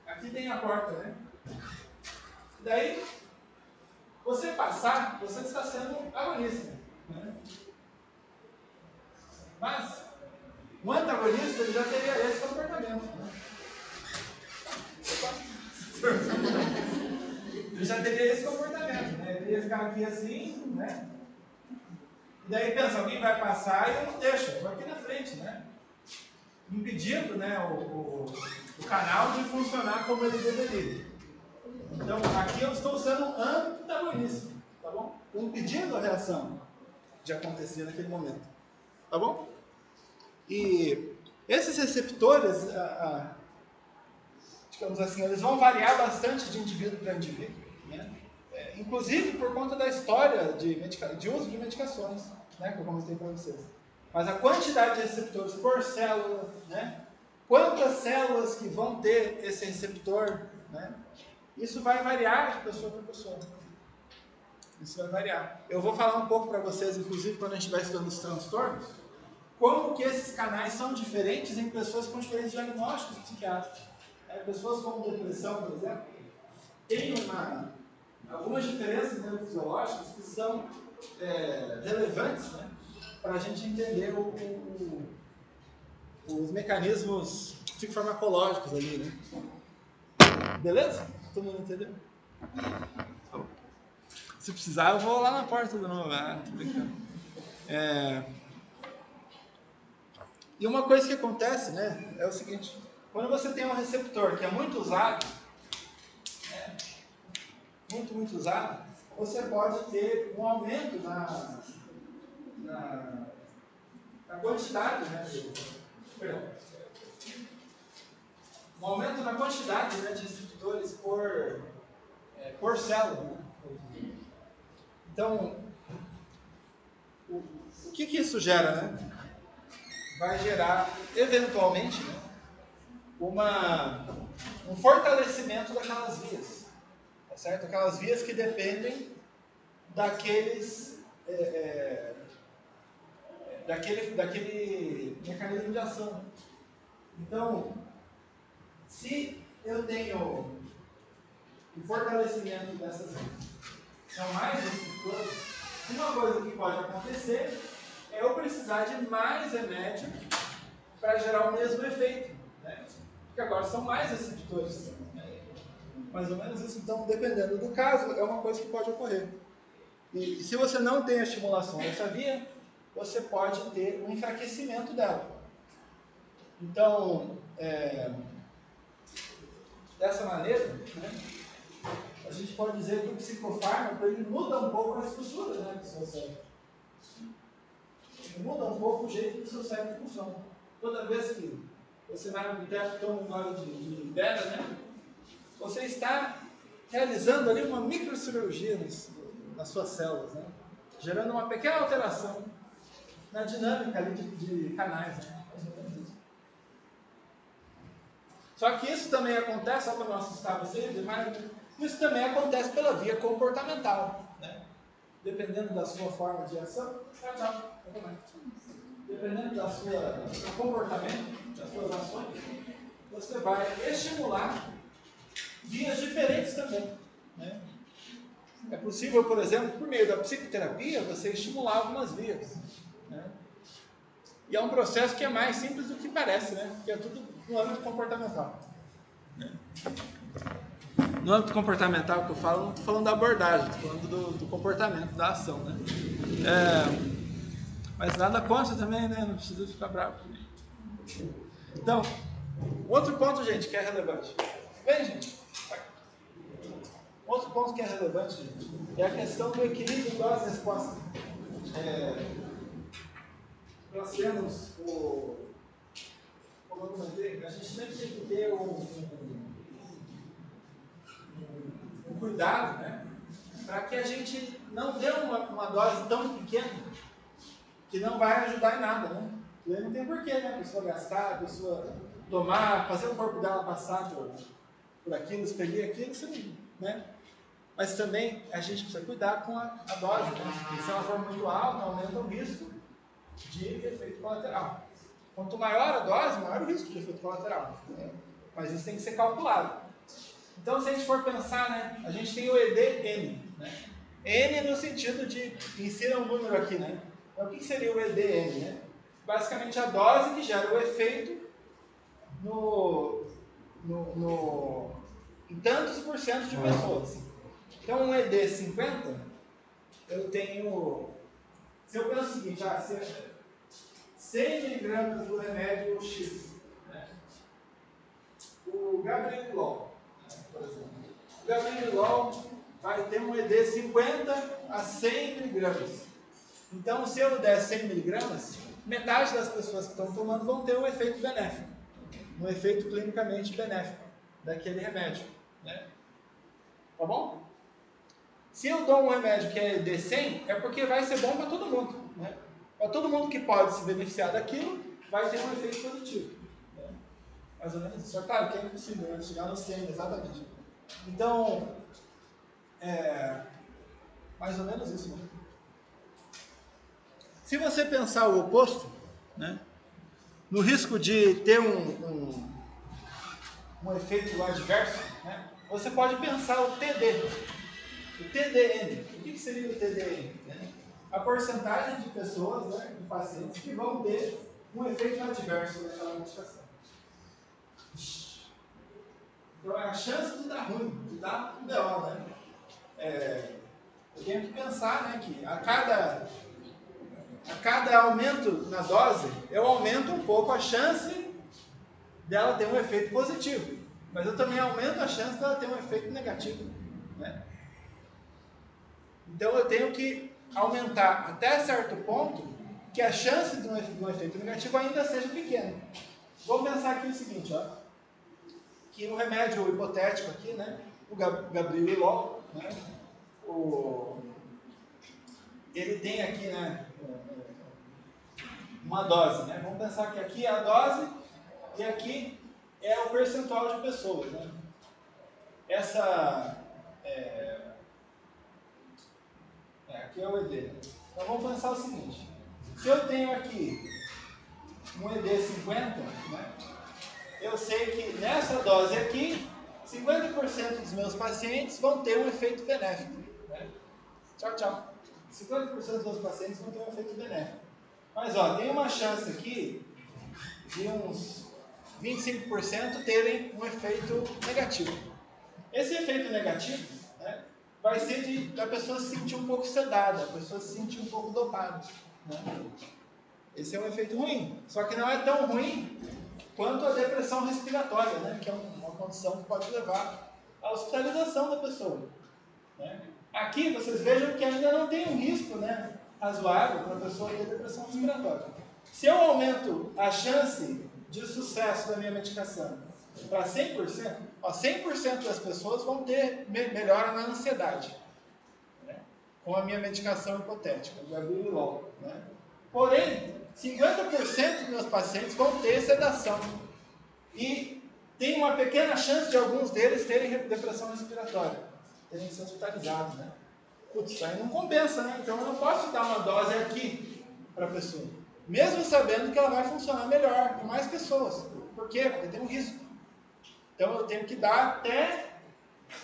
aqui tem a porta, né? Daí, você passar, você está sendo agonista, né? Mas, o antagonista ele já teria esse comportamento, né? Ele já teria esse comportamento, né? Ele ia ficar aqui assim, né? E daí pensa, alguém vai passar e eu não deixo, eu estou aqui na frente, né? Impedindo, né, o canal de funcionar como ele deveria. Então, aqui eu estou sendo antagonista, tá bom? Estou impedindo a reação de acontecer naquele momento, tá bom? E esses receptores, digamos assim, eles vão variar bastante de indivíduo para indivíduo, né? Inclusive por conta da história de uso de medicações, né, que eu comentei para vocês. Mas a quantidade de receptores por célula, né, quantas células que vão ter esse receptor, né, isso vai variar de pessoa para pessoa. Isso vai variar. Eu vou falar um pouco para vocês, inclusive, quando a gente vai estudando os transtornos, como que esses canais são diferentes em pessoas com diferentes diagnósticos psiquiátricos. Pessoas com depressão, por exemplo, têm algumas diferenças neurofisiológicas que são relevantes, né, para a gente entender os mecanismos psicofarmacológicos ali, né? Beleza? Todo mundo entendeu? Se precisar, eu vou lá na porta do novo. Tô brincando. E uma coisa que acontece, né, é o seguinte: quando você tem um receptor que é muito usado, muito usado, você pode ter um aumento na quantidade, né, um aumento na quantidade, né, de receptores por célula, né? Então, o que isso gera, né? Vai gerar, eventualmente, né, um fortalecimento daquelas vias, tá certo? Aquelas vias que dependem daquele mecanismo de ação. Então, se eu tenho o fortalecimento dessas vias, são mais receptores, uma coisa que pode acontecer é eu precisar de mais remédio para gerar o mesmo efeito, né? Porque agora são mais receptores, né? Mais ou menos isso. Então, dependendo do caso, é uma coisa que pode ocorrer. E se você não tem a estimulação dessa via, você pode ter um enfraquecimento dela. Então, dessa maneira, né, a gente pode dizer que o psicofármaco ele muda um pouco a estrutura, né, do seu cérebro. Ele muda um pouco o jeito que o seu cérebro funciona. Toda vez que você vai no boteco e toma um gole de bebida, né, você está realizando ali uma microcirurgia nas suas células, né, gerando uma pequena alteração na dinâmica ali de canais. Né. Só que isso também acontece, só para não assustar vocês, mas isso também acontece pela via comportamental. Né? Dependendo da sua forma de ação, dependendo do seu comportamento, das suas ações, você vai estimular vias diferentes também. Né? É possível, por exemplo, por meio da psicoterapia, você estimular algumas vias. Né? E é um processo que é mais simples do que parece, né? Porque é tudo no âmbito comportamental. No âmbito comportamental que eu falo, não estou falando da abordagem, estou falando do comportamento, da ação, né? Mas nada contra também, né? Não precisa ficar bravo comigo. Então, outro ponto, gente, que é relevante. Vem, gente. Outro ponto que é relevante, gente, é a questão do equilíbrio dose-resposta. Nós temos como eu comentei, a gente sempre tem que ter um cuidado, né? Para que a gente não dê uma dose tão pequena que não vai ajudar em nada, né? E aí não tem porquê, né? A pessoa gastar, a pessoa tomar, fazer o corpo dela passar por aquilo, expelir aquilo, né? Mas também a gente precisa cuidar com a dose, né? Porque se ela for muito alta, aumenta o risco de efeito colateral. Quanto maior a dose, maior o risco de efeito colateral. Né? Mas isso tem que ser calculado. Então, se a gente for pensar, né, a gente tem o EDN. Né? N no sentido de, insira um número aqui, né? Então, o que seria o EDN? Né? Basicamente, a dose que gera o efeito em tantos por cento de pessoas. Então, um ED 50, eu tenho... Se eu penso o seguinte, 100 miligramas do remédio X, né? O Gabrielol, né, por exemplo. O Gabrielol vai ter um ED 50 a 100 miligramas. Então, se eu der 100 miligramas, metade das pessoas que estão tomando vão ter um efeito benéfico, um efeito clinicamente benéfico daquele remédio. Né? Tá bom? Se eu dou um remédio que é ED 100, é porque vai ser bom para todo mundo. Né? Para todo mundo que pode se beneficiar daquilo, vai ter um efeito positivo. Né? Mais ou menos isso. Claro que é impossível, né? Chegar no 100, exatamente. Então, mais ou menos isso. Né? Se você pensar o oposto, né? No risco de ter um efeito adverso, né? Você pode pensar o TD, o TDN. O que seria o TDN? Né? A porcentagem de pessoas, né, de pacientes, que vão ter um efeito adverso naquela medicação. Então, é a chance de dar ruim, de dar um BO, né? Eu tenho que pensar, né, que a cada aumento na dose, eu aumento um pouco a chance dela ter um efeito positivo. Mas eu também aumento a chance dela ter um efeito negativo. Né? Então eu tenho que aumentar até certo ponto que a chance de um efeito negativo ainda seja pequena. Vamos pensar aqui o seguinte, ó, que o remédio hipotético aqui, né, o Gabrielol, né, ele tem aqui, né, uma dose. Né? Vamos pensar que aqui é a dose e aqui é o percentual de pessoas. Né? Aqui é o ED. Então vamos pensar o seguinte: se eu tenho aqui um ED 50, né, eu sei que nessa dose aqui, 50% dos meus pacientes vão ter um efeito benéfico. Né? Tchau, tchau. 50% dos meus pacientes vão ter um efeito benéfico. Mas ó, tem uma chance aqui de uns 25% terem um efeito negativo. Esse efeito negativo, né, vai ser da pessoa se sentir um pouco sedada, a pessoa se sentir um pouco dopada. Né? Esse é um efeito ruim. Só que não é tão ruim quanto a depressão respiratória, né? Que é uma condição que pode levar à hospitalização da pessoa. Né? Aqui vocês vejam que ainda não tem um risco, né, razoável para a pessoa ter depressão respiratória. Se eu aumento a chance de sucesso da minha medicação para 100%, 100% das pessoas vão ter melhora na ansiedade, né, com a minha medicação hipotética, o Agrilol. Né? Porém, 50% dos meus pacientes vão ter sedação. E tem uma pequena chance de alguns deles terem depressão respiratória, terem que ser hospitalizados, né? Putz, isso aí não compensa, né? Então eu não posso dar uma dose aqui para a pessoa, mesmo sabendo que ela vai funcionar melhor com mais pessoas. Por quê? Porque tem um risco. Então eu tenho que dar até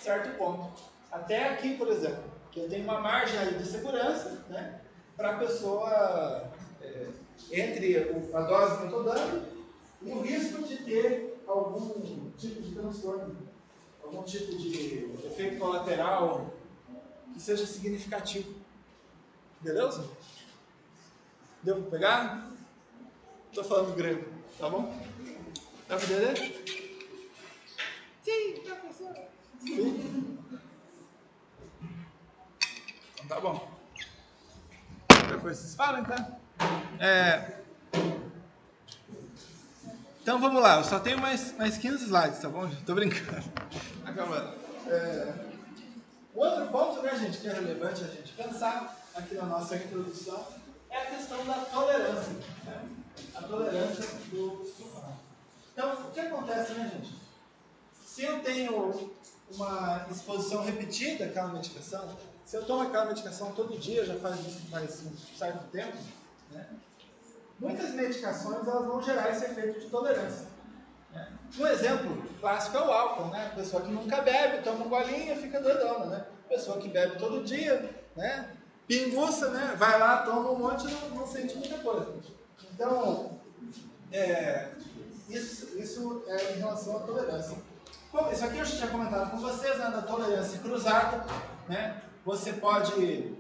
certo ponto. Até aqui, por exemplo, que eu tenho uma margem aí de segurança, né? Para a pessoa, entre a dose que eu estou dando e o risco de ter algum tipo de transtorno, algum tipo de efeito colateral que seja significativo. Beleza? Deu para pegar? Estou falando grego, tá bom? Dá para entender? Sim, professor. Sim. Então tá bom. Depois vocês falam, tá? Então vamos lá, eu só tenho mais 15 slides, tá bom? Tô brincando. Acabando. O outro ponto, né, gente, que é relevante a gente pensar aqui na nossa introdução é a questão da tolerância. Né? A tolerância do sulfato. Então, o que acontece, né, gente? Se eu tenho uma exposição repetida àquela medicação, se eu tomo aquela medicação todo dia, já faz um certo tempo, né? Muitas medicações elas vão gerar esse efeito de tolerância. Né? Um exemplo clássico é o álcool, né? A pessoa que nunca bebe, toma um golinho e fica doidona, né? A pessoa que bebe todo dia, né? Pinguça, né? Vai lá, toma um monte e não sente muita coisa. Então, isso é em relação à tolerância. Bom, isso aqui eu já tinha comentado com vocês, né? Da tolerância cruzada, né? Você pode,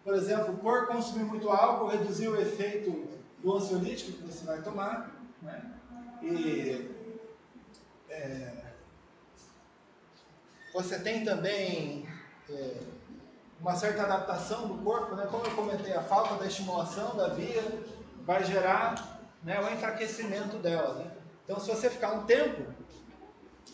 por exemplo, por consumir muito álcool, reduzir o efeito do ansiolítico que você vai tomar, né? E você tem também uma certa adaptação do corpo, né? Como eu comentei, a falta da estimulação da via vai gerar, né, o enfraquecimento dela, né? Então, se você ficar um tempo,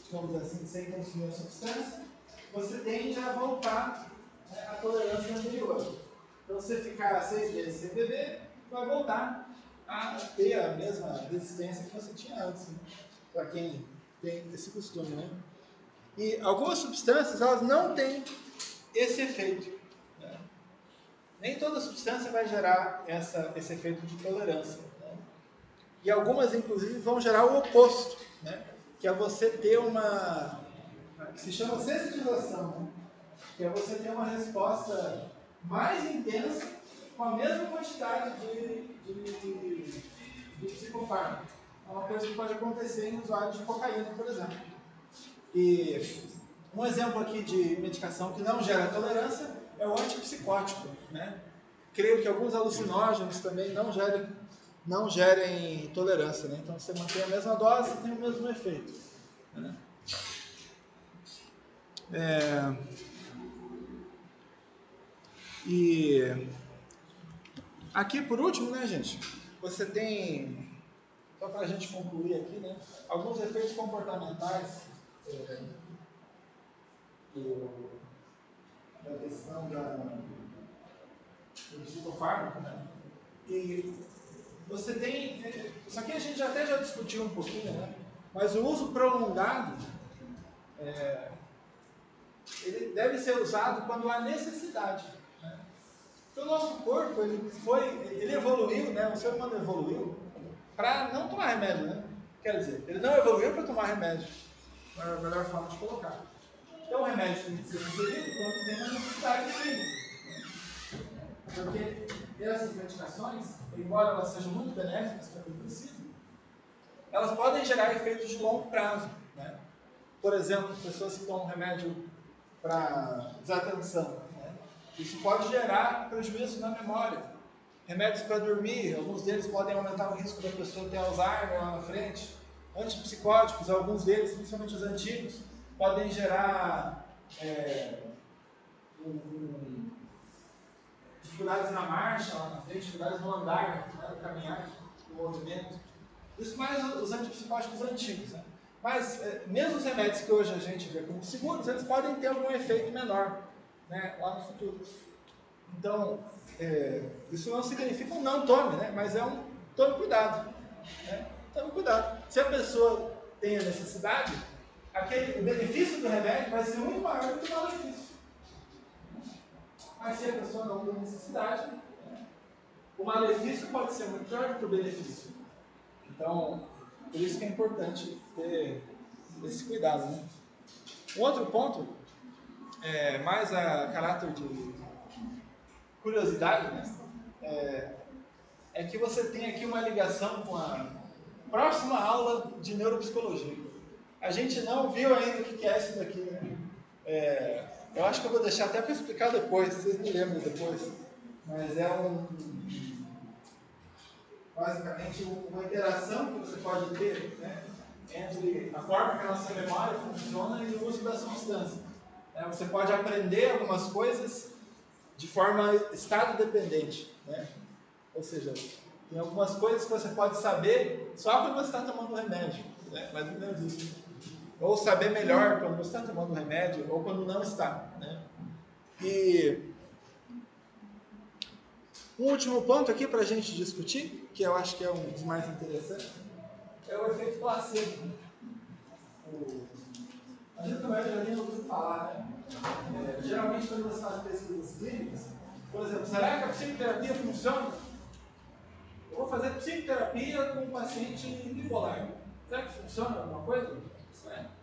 digamos assim, sem consumir a substância, você tende a voltar, né, à tolerância anterior. Então, se você ficar 6 meses sem beber, vai voltar a ter a mesma resistência que você tinha antes, né? Para quem tem esse costume, né? E algumas substâncias, elas não têm esse efeito, né? Nem toda substância vai gerar esse efeito de tolerância, né? E algumas, inclusive, vão gerar o oposto, né? Que é você ter que se chama sensitização, né? Que é você ter uma resposta mais intensa com a mesma quantidade de psicofármaco. É uma coisa que pode acontecer em usuários de cocaína, por exemplo. E um exemplo aqui de medicação que não gera tolerância é o antipsicótico, né? Creio que alguns alucinógenos também não gerem tolerância, né? Então você mantém a mesma dose e tem o mesmo efeito, né? E aqui por último, né, gente? Você tem, só para a gente concluir aqui, né? Alguns efeitos comportamentais da questão do psicofármaco, né? E você tem, isso aqui a gente até já discutiu um pouquinho, né? Mas o uso prolongado, ele deve ser usado quando há necessidade, né? Então o nosso corpo, ele evoluiu, né? O ser humano evoluiu para não tomar remédio, né? Quer dizer, ele não evoluiu para tomar remédio, é a melhor forma de colocar. Então o remédio tem que ser ingerido quando tem uma necessidade clínica. Porque essas medicações, embora elas sejam muito benéficas para quem precisa, elas podem gerar efeitos de longo prazo, né? Por exemplo, pessoas que tomam remédio para desatenção, né? Isso pode gerar prejuízo na memória. Remédios para dormir, alguns deles podem aumentar o risco da pessoa ter Alzheimer lá na frente. Antipsicóticos, alguns deles, principalmente os antigos, podem gerar dificuldades na marcha, lá na frente, dificuldades no andar, né, no caminhar, no movimento. Isso mais os antipsicóticos antigos. Né? Mas mesmo os remédios que hoje a gente vê como seguros, eles podem ter algum efeito menor, né, lá no futuro. Então, isso não significa um não tome, né, mas é um tome cuidado. Né? Tome cuidado. Se a pessoa tem a necessidade, o benefício do remédio vai ser muito maior do que o malefício. Mas se a pessoa não tem necessidade, o malefício pode ser muito maior do que o benefício. Então, por isso que é importante ter esse cuidado. Né? Um outro ponto, mais a caráter de curiosidade, né? É que você tem aqui uma ligação com a próxima aula de neuropsicologia. A gente não viu ainda o que é isso daqui, né? Eu acho que eu vou deixar até para explicar depois, vocês me lembram depois. Mas basicamente uma interação que você pode ter, né, entre a forma que a nossa memória funciona e o uso da substância. Você pode aprender algumas coisas de forma estado-dependente, né? Ou seja, tem algumas coisas que você pode saber só quando você está tomando o remédio, né? Mais ou menos isso. Ou saber melhor quando você está tomando o remédio ou quando não está, né? E um último ponto aqui para a gente discutir, que eu acho que é um dos mais interessantes, é o efeito placebo. A gente também já nem ouviu falar, né? Geralmente quando você faz pesquisas clínicas, por exemplo, será que a psicoterapia funciona? Eu vou fazer psicoterapia com um paciente bipolar. Será que funciona alguma coisa?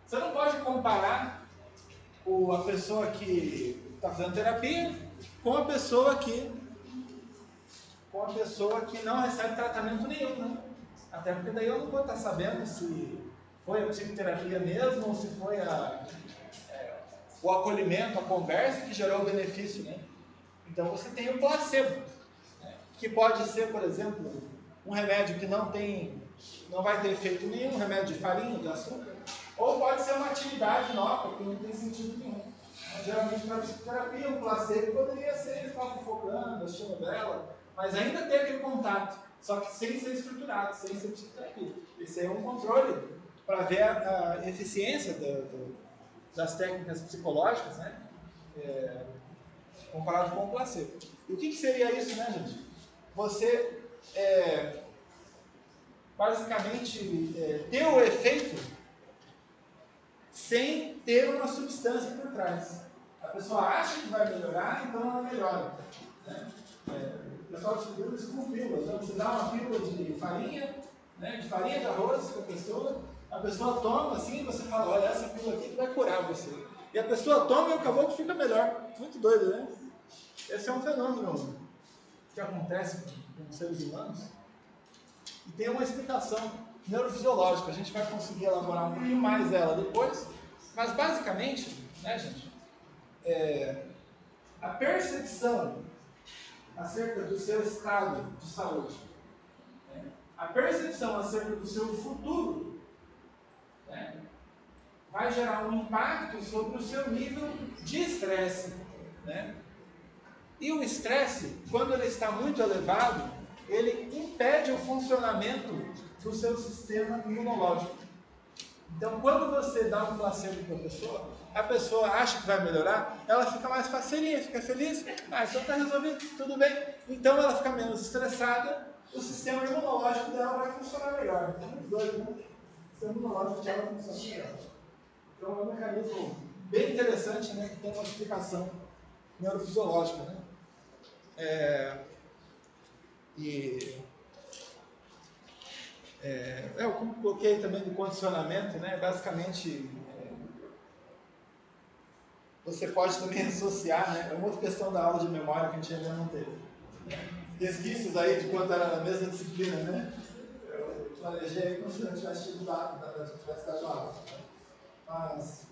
Você não pode comparar a pessoa que está fazendo terapia com a pessoa que não recebe tratamento nenhum, né? Até porque daí eu não vou estar sabendo se foi a psicoterapia mesmo ou se foi o acolhimento, a conversa que gerou o benefício, né? Então você tem o placebo, né? Que pode ser, por exemplo, um remédio que não vai ter efeito nenhum, um remédio de farinha, de açúcar, ou pode ser uma atividade nova que não tem sentido nenhum. Geralmente para a psicoterapia, um placebo poderia ser ficar fofocando, assistindo novela, mas ainda ter aquele contato, só que sem ser estruturado, sem ser psicoterapia. Esse é um controle para ver a eficiência das técnicas psicológicas, né? Comparado com o placebo. E o que seria isso, né, gente? Você basicamente ter o efeito sem ter uma substância por trás. A pessoa acha que vai melhorar, então ela melhora. Né? O pessoal descobriu isso com pílulas. Então você dá uma pílula de farinha, né, de farinha de arroz para a pessoa toma assim e você fala, olha, essa pílula aqui vai curar você. E a pessoa toma e acabou que fica melhor. Muito doido, né? Esse é um fenômeno que acontece com os seres humanos e tem uma explicação neurofisiológica. A gente vai conseguir elaborar um pouquinho mais dela depois, mas basicamente, né, gente, a percepção acerca do seu estado de saúde, né, a percepção acerca do seu futuro, né, vai gerar um impacto sobre o seu nível de estresse, né? E o estresse, quando ele está muito elevado, ele impede o funcionamento do seu sistema imunológico. Então, quando você dá um placebo para a pessoa acha que vai melhorar, ela fica mais faceirinha, fica feliz. Então está resolvido, tudo bem. Então ela fica menos estressada, o sistema imunológico dela vai funcionar melhor. Então, os dois, né? O sistema imunológico dela funciona melhor. Então é um mecanismo bem interessante, né, que tem uma explicação neurofisiológica, né? Eu coloquei também do condicionamento, né? Basicamente, você pode também associar, né? É uma outra questão da aula de memória que a gente ainda não teve. Resquícios aí de quando era a mesma disciplina, né? Eu planejei aí como se eu tivesse tido a gente tivesse dado aula. Mas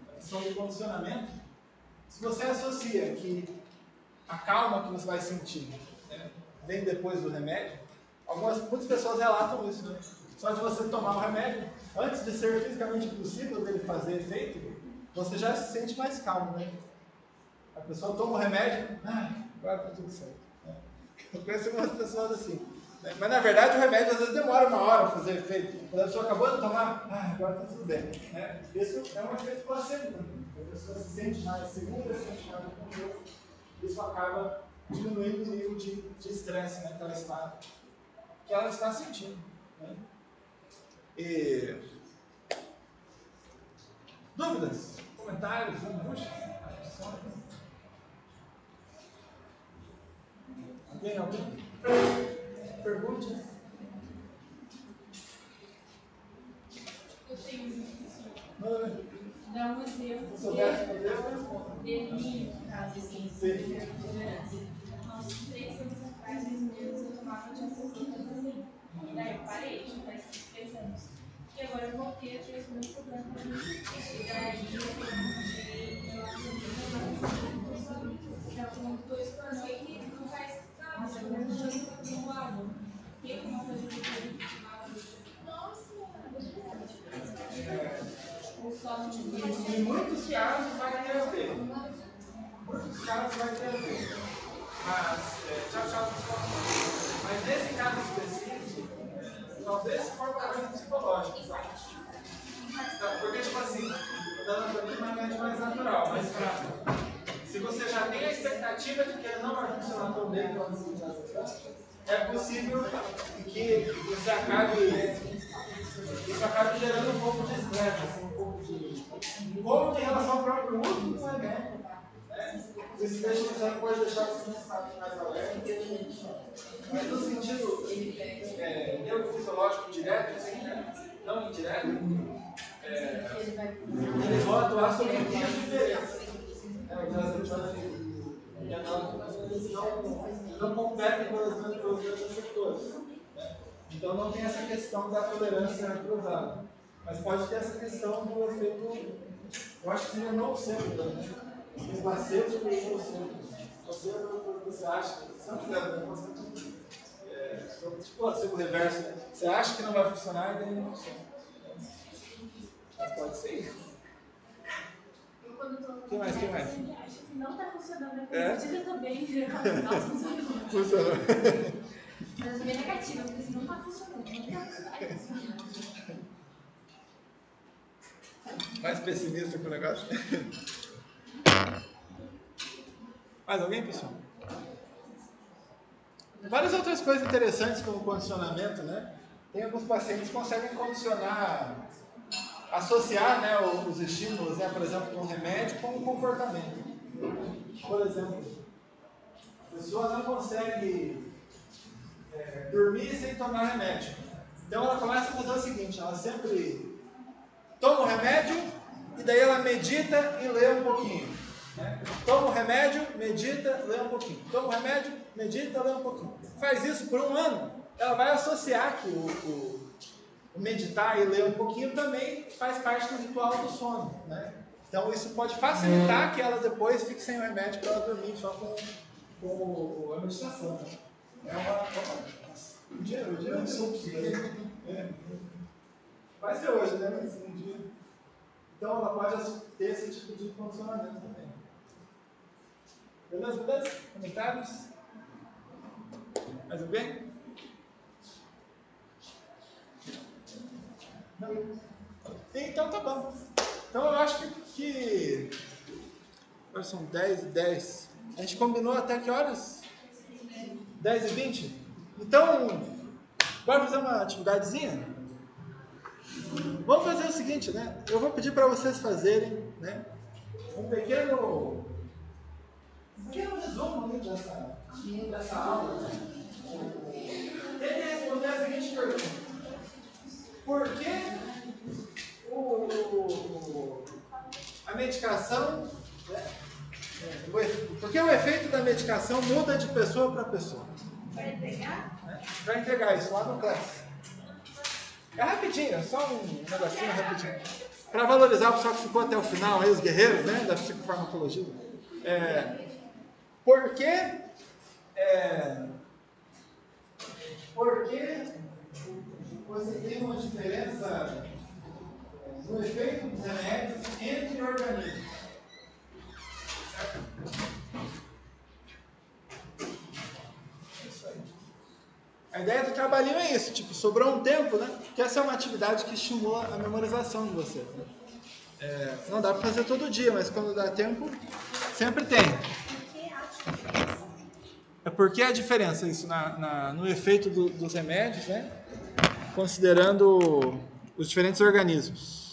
a questão do condicionamento, se você associa que a calma que você vai sentir, né, vem depois do remédio, muitas pessoas relatam isso, né? Só de você tomar o remédio, antes de ser fisicamente possível dele fazer efeito, você já se sente mais calmo, né? A pessoa toma o remédio, agora está tudo certo. Eu conheço algumas pessoas assim. Mas na verdade o remédio às vezes demora uma hora para fazer efeito. Quando a pessoa acabou de tomar, agora está tudo bem. Isso é um efeito placebo também. A pessoa se sente mais segura, se sente mais confortável. Isso acaba diminuindo o nível de estresse, né, que ela está sentindo. Né? E... Dúvidas? Comentários? Angústias? Alguém? Pergunte. Eu tenho Manda. dá um exemplo Se soubesse fazer, eu respondo. de mim, no caso, assim, Sim. Uns 3 anos atrás, mais ou menos, eu tomava diazepam também. Daí eu parei, já faz 3 anos. E agora eu voltei a ter os meus problemas. E daí eu comecei já com 2 anos que não faz nada, eu não estou no lado. Tem alguma coisa que eu Em muitos casos vai ter a ver. Mas nesse caso específico, talvez se for uma coisa psicológica, sabe? Porque, tipo assim, o danatomia é um remédio mais natural, mais prático. Se você já tem a expectativa de que ele não vai funcionar tão bem quanto o diazepam, é possível que isso acabe gerando um pouco de estresse, assim, um pouco de... Como em relação ao próprio uso do remédio, né? Isso pode deixar você mais alerta, mas no sentido neurofisiológico direto, assim, né? Não indireto, eles vão atuar sobre duas diferenças. O diazepam e a naloxona, eles não competem pelos mesmos receptores. Então não tem essa questão da tolerância cruzada. Mas pode ter essa questão do efeito, eu acho que seria nocebo, né? O placebo e o nocebo. Você acha, se não quiser, tipo placebo reverso, né? Você acha que não vai funcionar e daí não funciona. Mas pode ser isso. Quem mais? Não está funcionando, eu também. Funcionou. Mas eu sou bem negativa, porque se não está funcionando, não está funcionando. Mais pessimista com o negócio. Mais alguém, pessoal? Várias outras coisas interessantes como condicionamento, né? Tem alguns pacientes que conseguem condicionar, associar, né, os estímulos, né, por exemplo, com o remédio com o comportamento. Por exemplo, a pessoa não consegue dormir sem tomar remédio. Então ela começa a fazer o seguinte, ela sempre toma o remédio e daí ela medita e lê um pouquinho. Né? Toma o remédio, medita, lê um pouquinho. Toma o remédio, medita, lê um pouquinho. Faz isso por 1 ano, ela vai associar que o meditar e ler um pouquinho também faz parte do ritual do sono. Né? Então isso pode facilitar que ela depois fique sem o remédio para ela dormir só com a meditação. Né? O dia é um simples. Vai ser hoje, né? Mas um dia. Então ela pode ter esse tipo de condicionamento também. Beleza? Comentários? Mais alguém? Não. Então tá bom. Então eu acho que agora são 10h10. A gente combinou até que horas? 10h20? Então, bora fazer uma atividadezinha? Vamos fazer o seguinte, né? Eu vou pedir para vocês fazerem, né, um pequeno resumo, né, dessa aula. Né? Tentem responder a seguinte pergunta: por que a medicação, né, por que o efeito da medicação muda de pessoa para pessoa? Para entregar? Para entregar isso lá no classe. É rapidinho, é só um negocinho rapidinho. Para valorizar o pessoal que ficou até o final, aí, os guerreiros, né, da psicofarmacologia. Por que você tem uma diferença no efeito dos remédios entre organismos. Certo? É isso aí. A ideia do trabalhinho é isso, tipo, sobrou um tempo, né? Porque essa é uma atividade que estimula a memorização de vocês. Né? Não dá para fazer todo dia, mas quando dá tempo, sempre tem. É porque a diferença isso no efeito dos remédios, né? Considerando os diferentes organismos.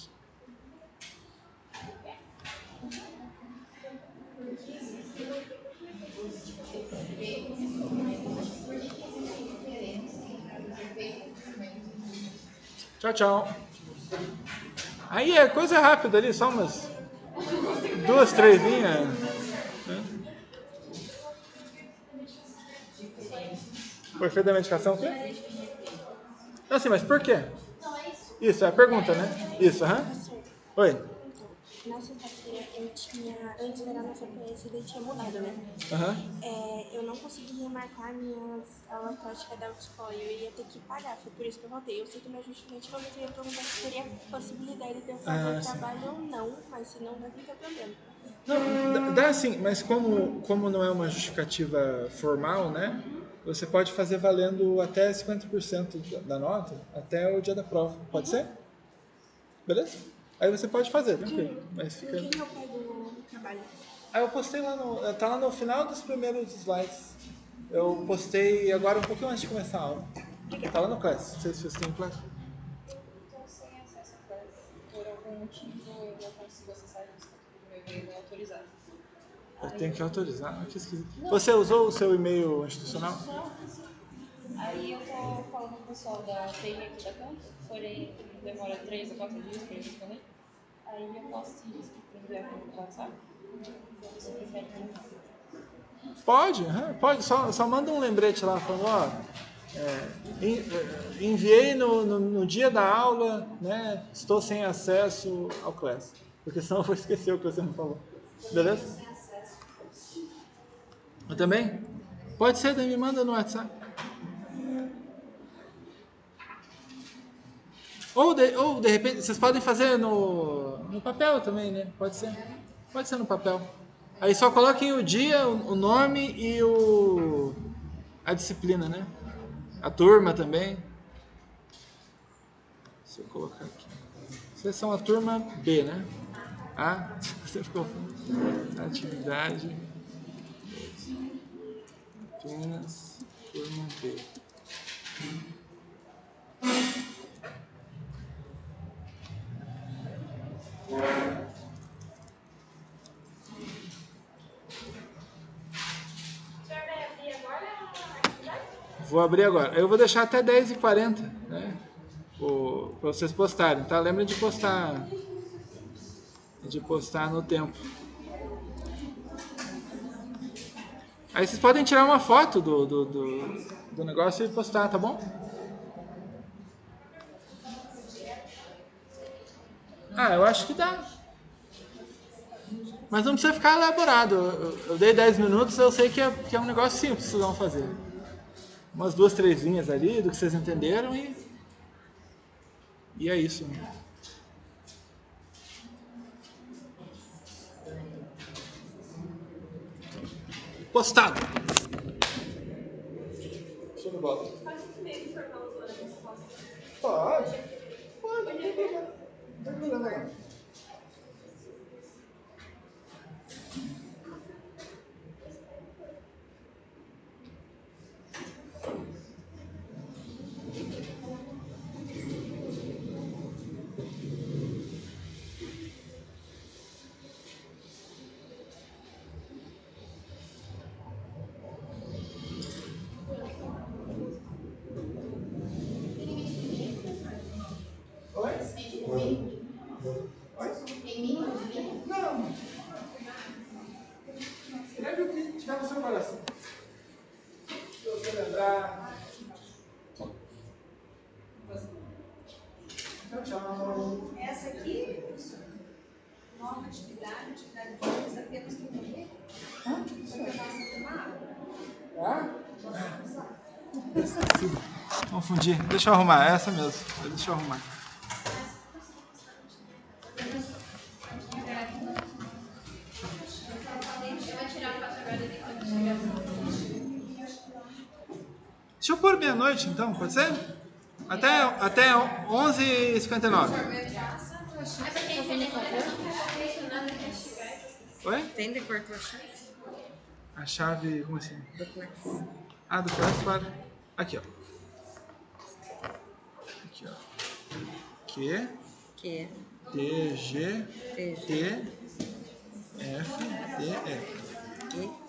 Tchau, tchau. Aí é coisa rápida ali, só umas 2, 3 linhas. O efeito da medicação o quê? Não, sim, mas por quê? Isso, é a pergunta, né? Isso, aham. Oi. Na sexta-feira eu tinha, antes era na CPS, daí tinha mudado, né? Eu não consegui remarcar minhas aulas práticas da autoescola, eu ia ter que pagar, foi por isso que eu voltei. Eu sei que não é justificativa, mas eu ia perguntar se teria possibilidade de eu fazer o trabalho ou não, mas se não, não tem problema. Não, dá sim, mas como não é uma justificativa formal, né? Você pode fazer valendo até 50% da nota até o dia da prova. Pode ser? Beleza? Aí você pode fazer, tranquilo. Mas fica... Quem eu pego o trabalho? Aí eu postei lá tá lá no final dos primeiros slides. Eu postei agora um pouquinho antes de começar a aula. Tá lá no Class. Não sei se vocês têm Class. Estou sem acesso a Class. Por algum motivo eu não consigo acessar isso. Meu e-mail não é autorizado. Eu tenho que autorizar. Que esquisito. Você usou o seu e-mail institucional? Não. Aí eu tô falando com o pessoal da TI aqui da conta, porém demora 3 a 4 dias para responder. Aí eu posso ir enviar pelo WhatsApp. Você prefere Pode. Só manda um lembrete lá falando, ó, enviei no dia da aula, né? Estou sem acesso ao Class. Porque senão eu vou esquecer o que você me falou. Beleza? Eu também? Pode ser, daí me manda no WhatsApp. Ou de repente, vocês podem fazer no papel também, né? Pode ser no papel. Aí só coloquem o dia, o nome e a disciplina, né? A turma também. Deixa eu colocar aqui. Vocês são a turma B, né? Ah, você ficou. Atividade. Apenas turma B. Vou abrir agora. Eu vou deixar até 10h40, né? Para vocês postarem, tá? Lembra de postar no tempo. Aí vocês podem tirar uma foto do negócio e postar, tá bom? Eu acho que dá. Mas não precisa ficar elaborado. Eu dei 10 minutos, eu sei que é um negócio simples que vocês vão fazer. Umas 2, 3 linhas ali do que vocês entenderam e é isso. Postado. Show de bola. Pode, não tem problema. Não tem problema não. Essa aqui, nova atividade de apenas para comer. Você vai passar uma água. Esqueci. Confundi. Deixa eu arrumar. É essa mesmo. Deixa eu arrumar. Deixa eu pôr meia-noite, então. Pode ser? Até 11h59. Oi? Tem de cortar a chave? A chave, como assim? Do Flex. Ah, do Flex, claro. Aqui, ó. Aqui, ó. Q, Que T, G, T, T, F, D, E. E